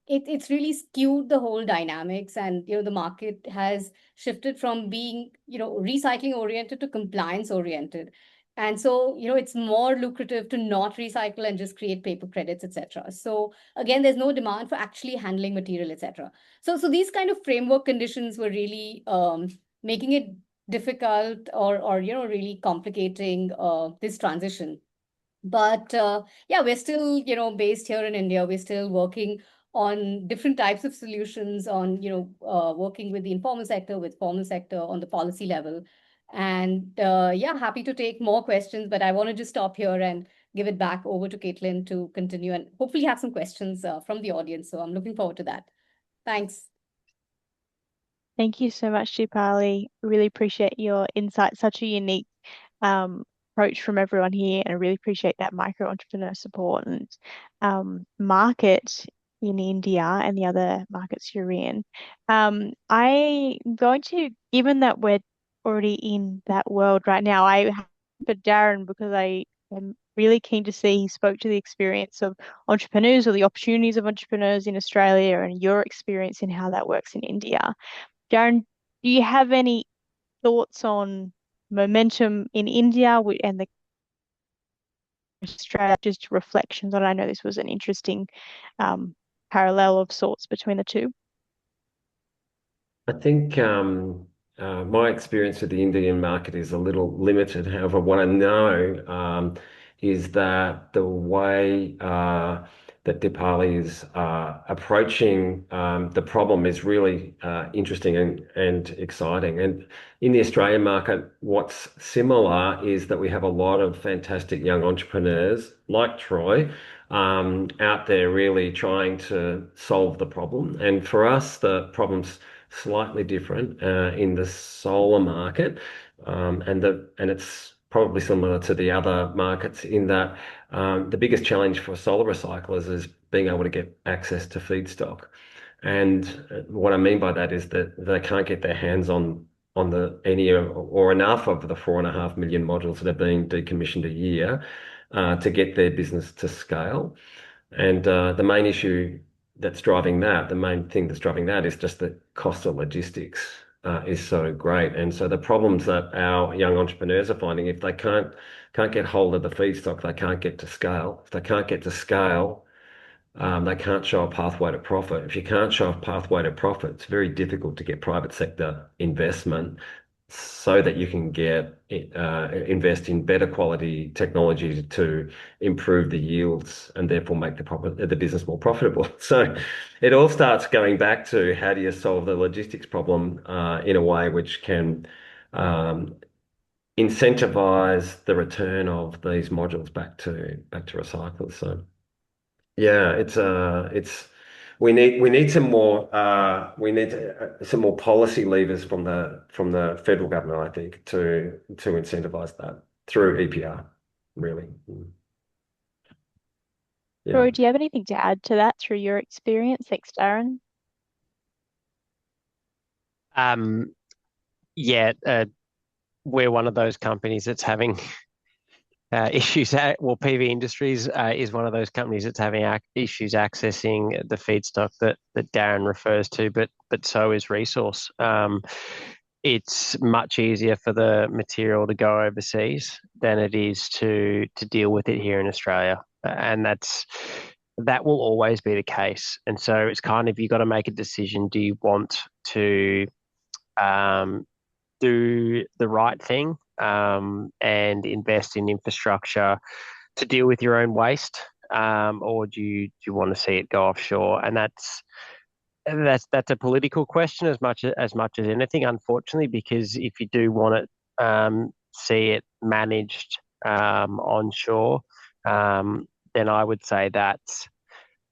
It's really skewed the whole dynamics, and the market has shifted from being recycling oriented to compliance oriented, and so it's more lucrative to not recycle and just create paper credits, etc. So again, there's no demand for actually handling material, etc. So these kind of framework conditions were really making it difficult, or really complicating this transition. But yeah, we're still, based here in India. We're still working on different types of solutions, on, working with the informal sector, with formal sector on the policy level. And yeah, happy to take more questions, but I want to just stop here and give it back over to Caitlin to continue and hopefully have some questions from the audience. So I'm looking forward to that. Thanks. Thank you so much, Deepali. Really appreciate your insight. Such a unique approach from everyone here, and I really appreciate that micro entrepreneur support and market in India and the other markets you're in. I'm going to, given that we're already in that world right now, I have for Darren because I am really keen to see he spoke to the experience of entrepreneurs or the opportunities of entrepreneurs in Australia and your experience in how that works in India. Darren, do you have any thoughts on momentum in India and the Australia, just reflections on? I know this was an interesting parallel of sorts between the two. I think my experience with the Indian market is a little limited. However, what I know is that the way that Deepali is approaching the problem is really interesting and exciting. And in the Australian market, what's similar is that we have a lot of fantastic young entrepreneurs like Troy out there really trying to solve the problem. And for us, the problem's slightly different in the solar market, and it's probably similar to the other markets in that the biggest challenge for solar recyclers is being able to get access to feedstock. And what I mean by that is that they can't get their hands on any or enough of the 4.5 million modules that are being decommissioned a year to get their business to scale. And the main issue that's driving that, the main thing that's driving that is just the cost of logistics is so great. And so the problems that our young entrepreneurs are finding, if they can't get hold of the feedstock, they can't get to scale. If they can't get to scale, they can't show a pathway to profit. If you can't show a pathway to profit, it's very difficult to get private sector investment so that you can invest in better quality technology to improve the yields and therefore make the business more profitable. So it all starts going back to how do you solve the logistics problem in a way which can incentivize the return of these modules back to recyclers. So yeah, we need some more some more policy levers from the federal government, I think, to incentivize that through EPR, really. Yeah. Troy, do you have anything to add to that through your experience? Thanks, Darren. Yeah, we're one of those companies that's having issues. Well, PV Industries is one of those companies that's having issues accessing the feedstock that Darren refers to, but so is Resource. It's much easier for the material to go overseas than it is to deal with it here in Australia, and that will always be the case. And so it's kind of, you got to make a decision. Do you want to do the right thing and invest in infrastructure to deal with your own waste, or do you want to see it go offshore? And that's a political question as much as anything, unfortunately, because if you do want to see it managed onshore, then I would say that's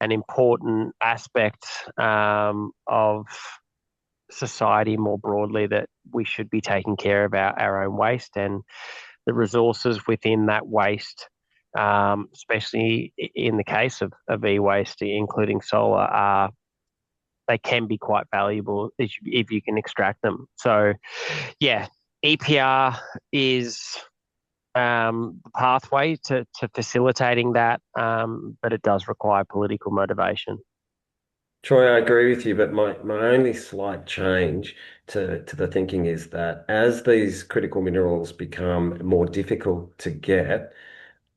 an important aspect of society more broadly that we should be taking care of our own waste, and the resources within that waste, especially in the case of e-waste, including solar, they can be quite valuable if you can extract them. So, yeah, EPR is the pathway to facilitating that, but it does require political motivation. Troy, I agree with you, but my only slight change to the thinking is that as these critical minerals become more difficult to get,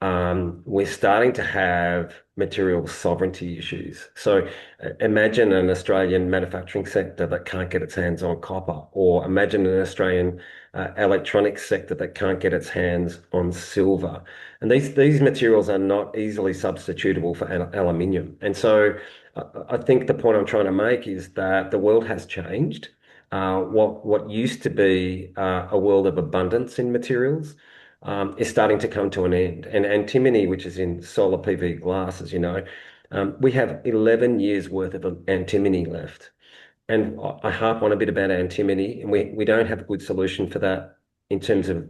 we're starting to have material sovereignty issues. So imagine an Australian manufacturing sector that can't get its hands on copper, or imagine an Australian electronics sector that can't get its hands on silver. And these materials are not easily substitutable for aluminium. And so I think the point I'm trying to make is that the world has changed. What used to be a world of abundance in materials is starting to come to an end. And antimony, which is in solar PV glass, as you know, we have 11 years worth of antimony left. And I harp on a bit about antimony, and we don't have a good solution for that in terms of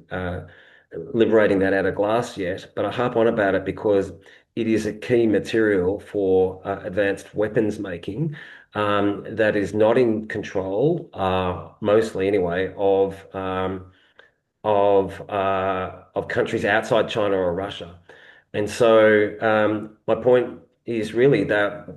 liberating that out of glass yet. But I harp on about it because it is a key material for advanced weapons making that is not in control, mostly anyway, of countries outside China or Russia. And so my point is really that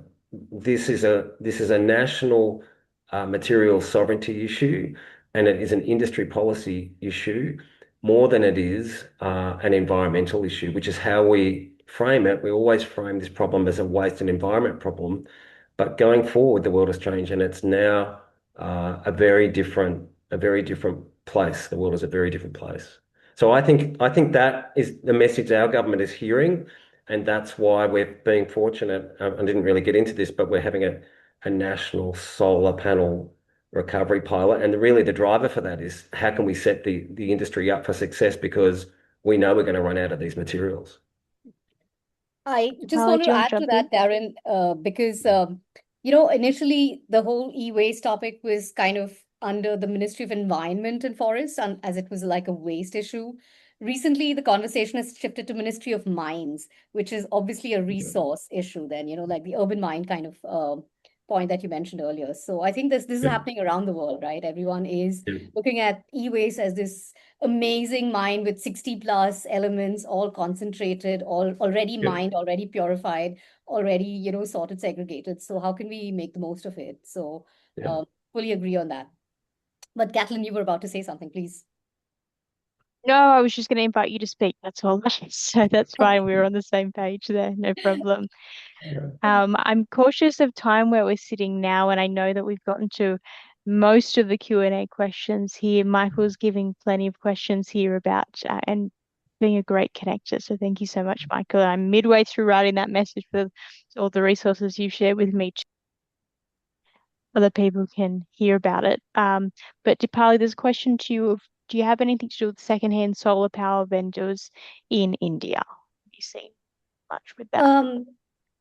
this is a national material sovereignty issue, and it is an industry policy issue more than it is an environmental issue, which is how we frame it. We always frame this problem as a waste and environment problem, but going forward, the world has changed, and it's now a very different place. The world is a very different place. So I think that is the message our government is hearing, and that's why we're being fortunate. I didn't really get into this, but we're having a national solar panel recovery pilot, and really the driver for that is how can we set the industry up for success, because we know we're going to run out of these materials. I just Dipali, want do to you want add to to jump in? that, Darren, because initially the whole e-waste topic was kind of under the Ministry of Environment and Forests, and as it was like a waste issue. Recently, the conversation has shifted to Ministry of Mines, which is obviously a resource issue. Then, like the urban mine kind of point that you mentioned earlier. So I think this is Yeah. happening around the world, right? Everyone is Yeah. looking at e-waste as this amazing mine with 60 plus elements, all concentrated, all already Yeah. mined, already purified, already, sorted, segregated. So how can we make the most of it? So Yeah. fully agree on that. But Kathleen, you were about to say something, please. No, I was just going to invite you to speak. That's all. So that's fine. We were on the same page there. No problem. Yeah. I'm cautious of time where we're sitting now, and I know that we've gotten to most of the Q&A questions here. Michael's giving plenty of questions here about and being a great connector. So thank you so much, Michael. I'm midway through writing that message for all the resources you've shared with me. Other people can hear about it. But Dipali, there's a question to you of, do you have anything to do with secondhand solar power vendors in India? Have you seen much with that?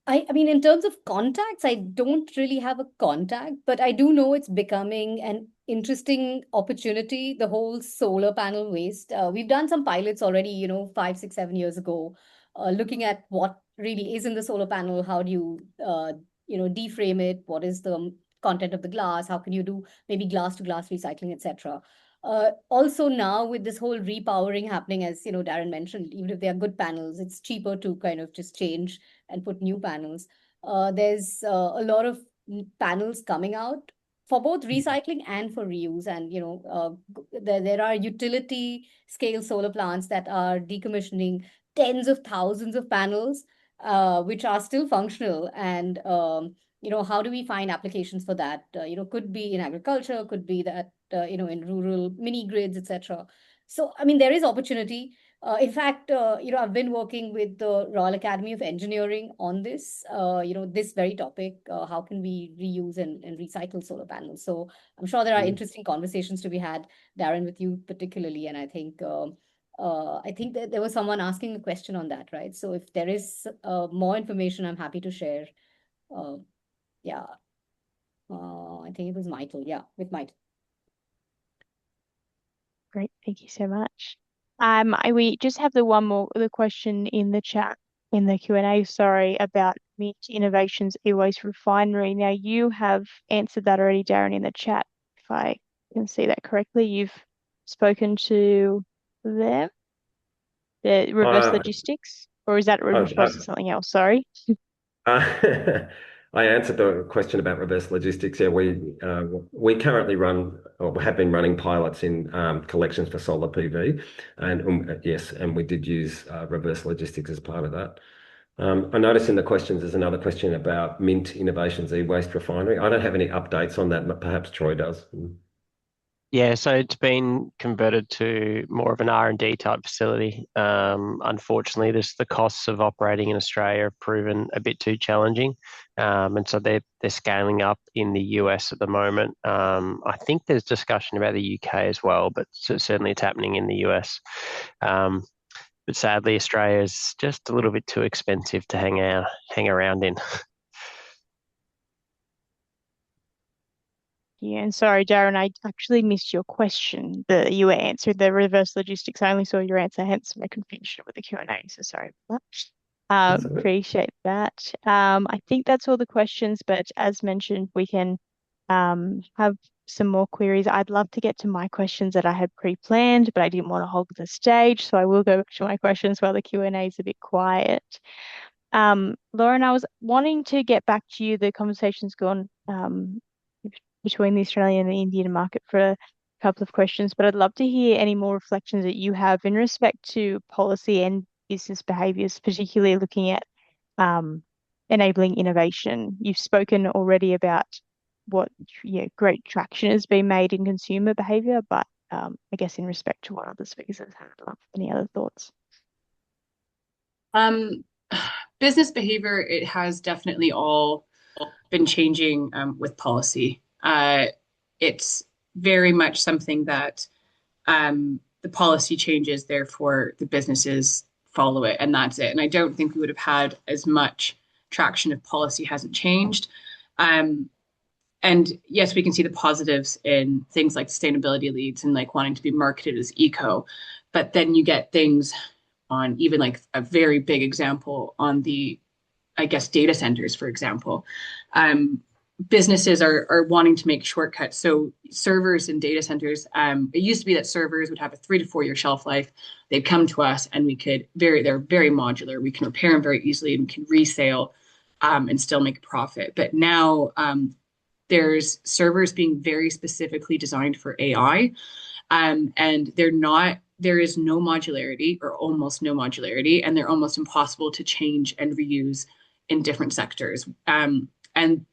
I mean, in terms of contacts, I don't really have a contact, but I do know it's becoming an interesting opportunity, the whole solar panel waste. We've done some pilots already, 5, 6, 7 years ago, looking at what really is in the solar panel. How do you, deframe it? What is the content of the glass? How can you do maybe glass to glass recycling, etc. Also now with this whole repowering happening, as Darren mentioned, even if they are good panels, it's cheaper to kind of just change and put new panels. There's a lot of panels coming out for both recycling and for reuse. And there are utility scale solar plants that are decommissioning tens of thousands of panels, which are still functional. And how do we find applications for that? Could be in agriculture, could be that in rural mini grids, etc. So I mean, there is opportunity. In fact, I've been working with the Royal Academy of Engineering on this, this very topic. How can we reuse and recycle solar panels? So I'm sure there are interesting conversations to be had, Darren, with you particularly. And I think that there was someone asking a question on that, right? So if there is more information, I'm happy to share. Yeah. I think it was Michael. Yeah, with Michael. Great, thank you so much. We just have the question in the chat, in the Q&A, sorry, about Mint Innovations e-waste refinery. Now you have answered that already, Darren, in the chat. If I can see that correctly, you've spoken to them, the reverse Uh, logistics, or is that in oh, response to something else? Sorry. I answered the question about reverse logistics. Yeah, we currently run or have been running pilots in collections for solar PV, and yes, and we did use reverse logistics as part of that. I noticed in the questions there's another question about Mint Innovations e-waste refinery. I don't have any updates on that, but perhaps Troy does. Yeah, so it's been converted to more of an R&D type facility. Unfortunately, the costs of operating in Australia have proven a bit too challenging, and so they're scaling up in the US at the moment. I think there's discussion about the UK as well, but certainly it's happening in the US. But sadly, Australia is just a little bit too expensive to hang around in. Yeah, and sorry, Darren, I actually missed your question that you answered the reverse logistics. I only saw your answer, hence my confusion with the Q&A. So sorry for that. That's all right. Appreciate that. I think that's all the questions, but as mentioned, we can have some more queries. I'd love to get to my questions that I had pre-planned, but I didn't want to hog the stage, so I will go back to my questions while the Q&A is a bit quiet. Lauren, I was wanting to get back to you. The conversation's gone between the Australian and the Indian market for a couple of questions, but I'd love to hear any more reflections that you have in respect to policy and business behaviours, particularly looking at enabling innovation. You've spoken already about what great traction has been made in consumer behaviour, but I guess in respect to what other speakers have had, any other thoughts? Business behavior, it has definitely all been changing with policy. It's very much something that the policy changes, therefore the businesses follow it, and that's it. And I don't think we would have had as much traction if policy hasn't changed. And yes, we can see the positives in things like sustainability leads and like wanting to be marketed as eco, but then you get things on even like a very big example on the, I guess, data centers, for example. Businesses are wanting to make shortcuts. So servers in data centers, it used to be that servers would have a 3 to 4 year shelf life. They'd come to us and they're very modular. We can repair them very easily and we can resale and still make a profit. But now there's servers being very specifically designed for AI, and there is no modularity or almost no modularity, and they're almost impossible to change and reuse in different sectors. And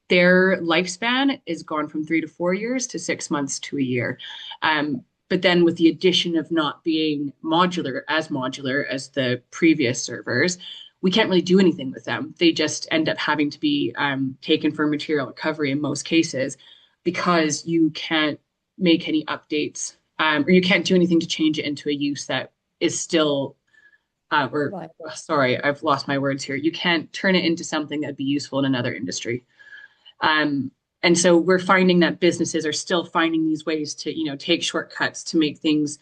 their lifespan is gone from 3 to 4 years to 6 months to a year. But then with the addition of not being modular as the previous servers, we can't really do anything with them. They just end up having to be taken for material recovery in most cases because you can't make any updates or you can't do anything to change it into a use that is still, sorry, I've lost my words here. You can't turn it into something that'd be useful in another industry. And so we're finding that businesses are still finding these ways to, take shortcuts to make things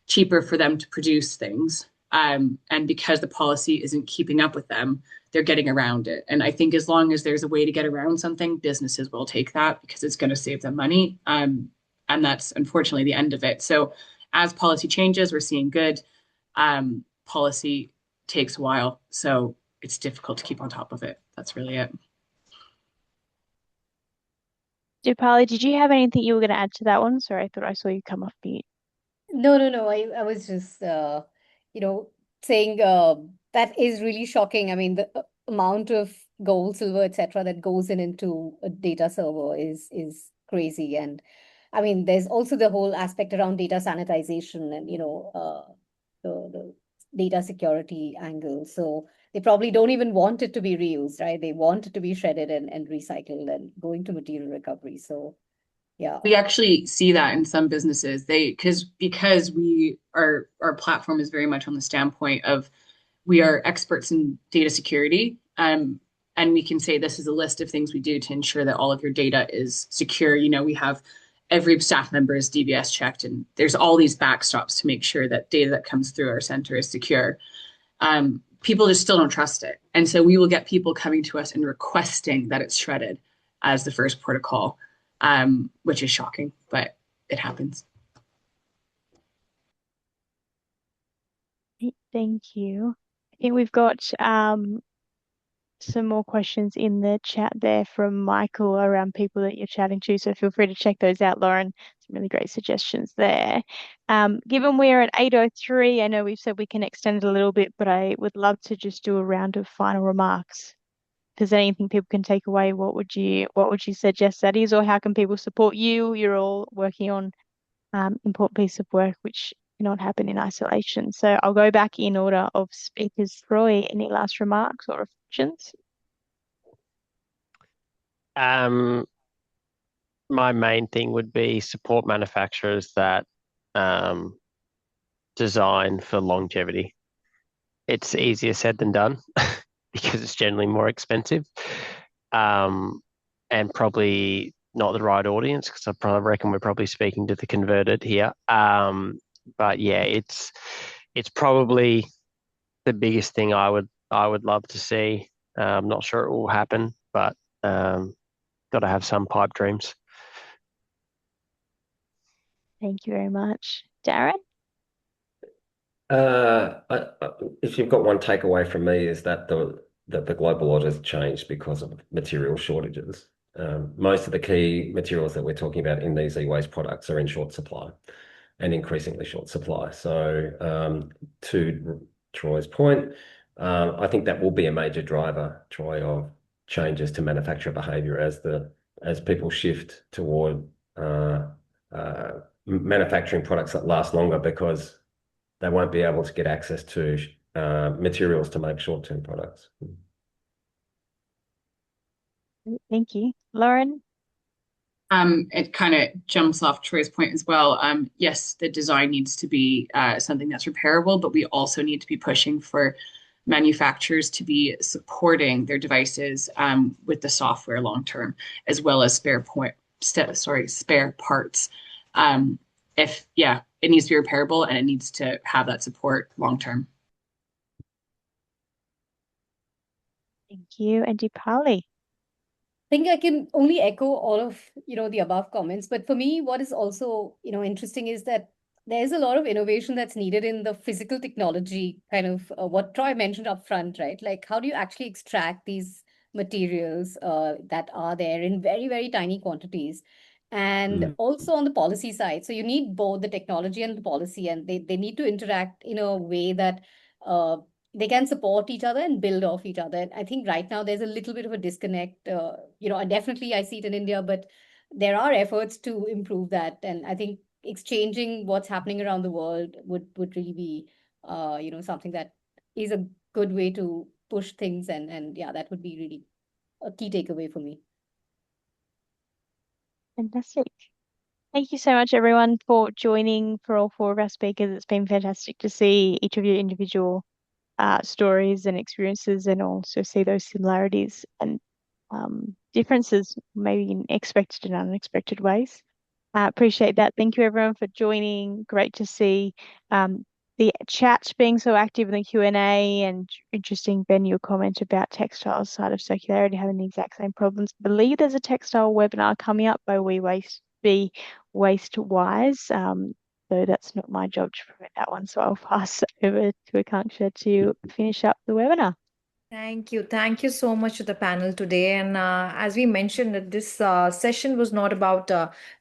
cheaper for them to produce things. And because the policy isn't keeping up with them, they're getting around it. And I think as long as there's a way to get around something, businesses will take that because it's going to save them money. And that's unfortunately the end of it. So as policy changes, we're seeing good. Policy takes a while. So it's difficult to keep on top of it. That's really it. Dipali, did you have anything you were going to add to that one? Sorry, I thought I saw you come off mute. No. I was just, saying that is really shocking. I mean, the amount of gold, silver, etc., that goes into a data server is crazy. And I mean, there's also the whole aspect around data sanitization and, the data security angle. So they probably don't even want it to be reused, right? They want it to be shredded and recycled and go into material recovery. So yeah. We actually see that in some businesses. Because our platform is very much on the standpoint of we are experts in data security. and we can say this is a list of things we do to ensure that all of your data is secure. We have every staff member is DBS checked, and there's all these backstops to make sure that data that comes through our center is secure. People just still don't trust it. And so we will get people coming to us and requesting that it's shredded as the first protocol, which is shocking, but it happens. Thank you. I think we've got some more questions in the chat there from Michael around people that you're chatting to. So feel free to check those out, Lauren. Some really great suggestions there. Given we're at 8:03, I know we've said we can extend it a little bit, but I would love to just do a round of final remarks. If there's anything people can take away, what would you suggest that is, or how can people support you? You're all working on important piece of work which cannot happen in isolation. So I'll go back in order of speakers. Troy, any last remarks or reflections? My main thing would be support manufacturers that design for longevity. It's easier said than done because it's generally more expensive, and probably not the right audience, because I probably reckon we're probably speaking to the converted here. But yeah, it's probably the biggest thing I would love to see. I'm not sure it will happen, but got to have some pipe dreams. Thank you very much. Darren? If you've got one takeaway from me, is that the global order has changed because of material shortages. Most of the key materials that we're talking about in these e-waste products are in short supply, and increasingly short supply. So to Troy's point, I think that will be a major driver, Troy, of changes to manufacturer behaviour as people shift toward manufacturing products that last longer, because they won't be able to get access to materials to make short-term products. Thank you. Lauren? It kind of jumps off Troy's point as well. Yes, the design needs to be something that's repairable, but we also need to be pushing for manufacturers to be supporting their devices with the software long term, as well as spare parts. It needs to be repairable, and it needs to have that support long term. Thank you. And Deepali? I think I can only echo all of the above comments, but for me, what is also interesting is that there's a lot of innovation that's needed in the physical technology, kind of what Troy mentioned up front, right? Like, how do you actually extract these materials that are there in very, very tiny quantities? And also on the policy side. So you need both the technology and the policy, and they need to interact in a way that they can support each other and build off each other. And I think right now there's a little bit of a disconnect. Definitely I see it in India, but there are efforts to improve that. And I think exchanging what's happening around the world would really be, something that is a good way to push things. And yeah, that would be really a key takeaway for me. Fantastic. Thank you so much, everyone, for joining, for all four of our speakers. It's been fantastic to see each of your individual stories and experiences, and also see those similarities and differences, maybe in expected and unexpected ways. Appreciate that. Thank you, everyone, for joining. Great to see the chat being so active in the Q&A, and interesting, Ben, your comment about textiles side of circularity having the exact same problems. I believe there's a textile webinar coming up by Be Waste Wise. So that's not my job to promote that one. So I'll pass over to Akanksha to finish up the webinar. Thank you. Thank you so much to the panel today. And as we mentioned, that this session was not about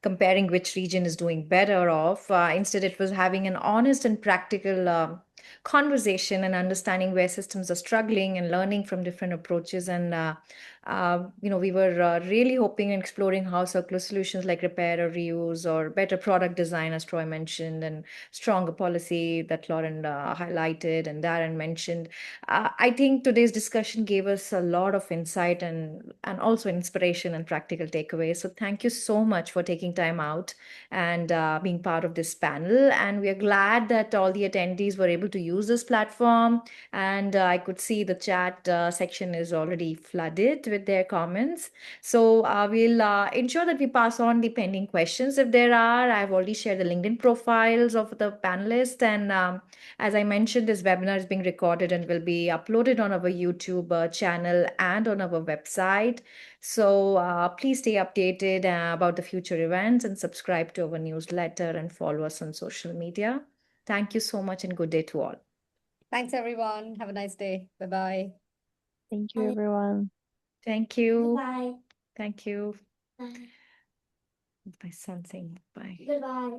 comparing which region is doing better off. Instead, it was having an honest and practical conversation and understanding where systems are struggling and learning from different approaches. And We were really hoping and exploring how circular solutions like repair or reuse or better product design, as Troy mentioned, and stronger policy that Lauren highlighted and Darren mentioned. I think today's discussion gave us a lot of insight and also inspiration and practical takeaways. So thank you so much for taking time out and being part of this panel. And we are glad that all the attendees were able to use this platform. And I could see the chat section is already flooded with their comments. So we'll ensure that we pass on the pending questions if there are. I've already shared the LinkedIn profiles of the panelists. And as I mentioned, this webinar is being recorded and will be uploaded on our YouTube channel and on our website. So please stay updated about the future events and subscribe to our newsletter and follow us on social media. Thank you so much and good day to all. Thanks, everyone. Have a nice day. Bye-bye. Thank you, everyone. Thank you. Goodbye. Thank you. Bye. My son saying bye. Goodbye.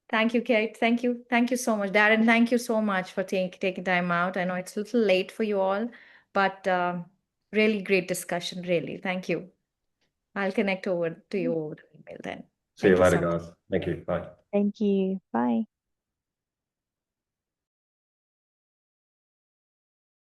Thank you, Kate. Thank you. Thank you so much. Darren, thank you so much for taking time out. I know it's a little late for you all, but really great discussion. Really. Thank you. I'll connect over to you over the email then. See you Thank you so later, much. guys. Thank you. Bye. Thank you. Bye.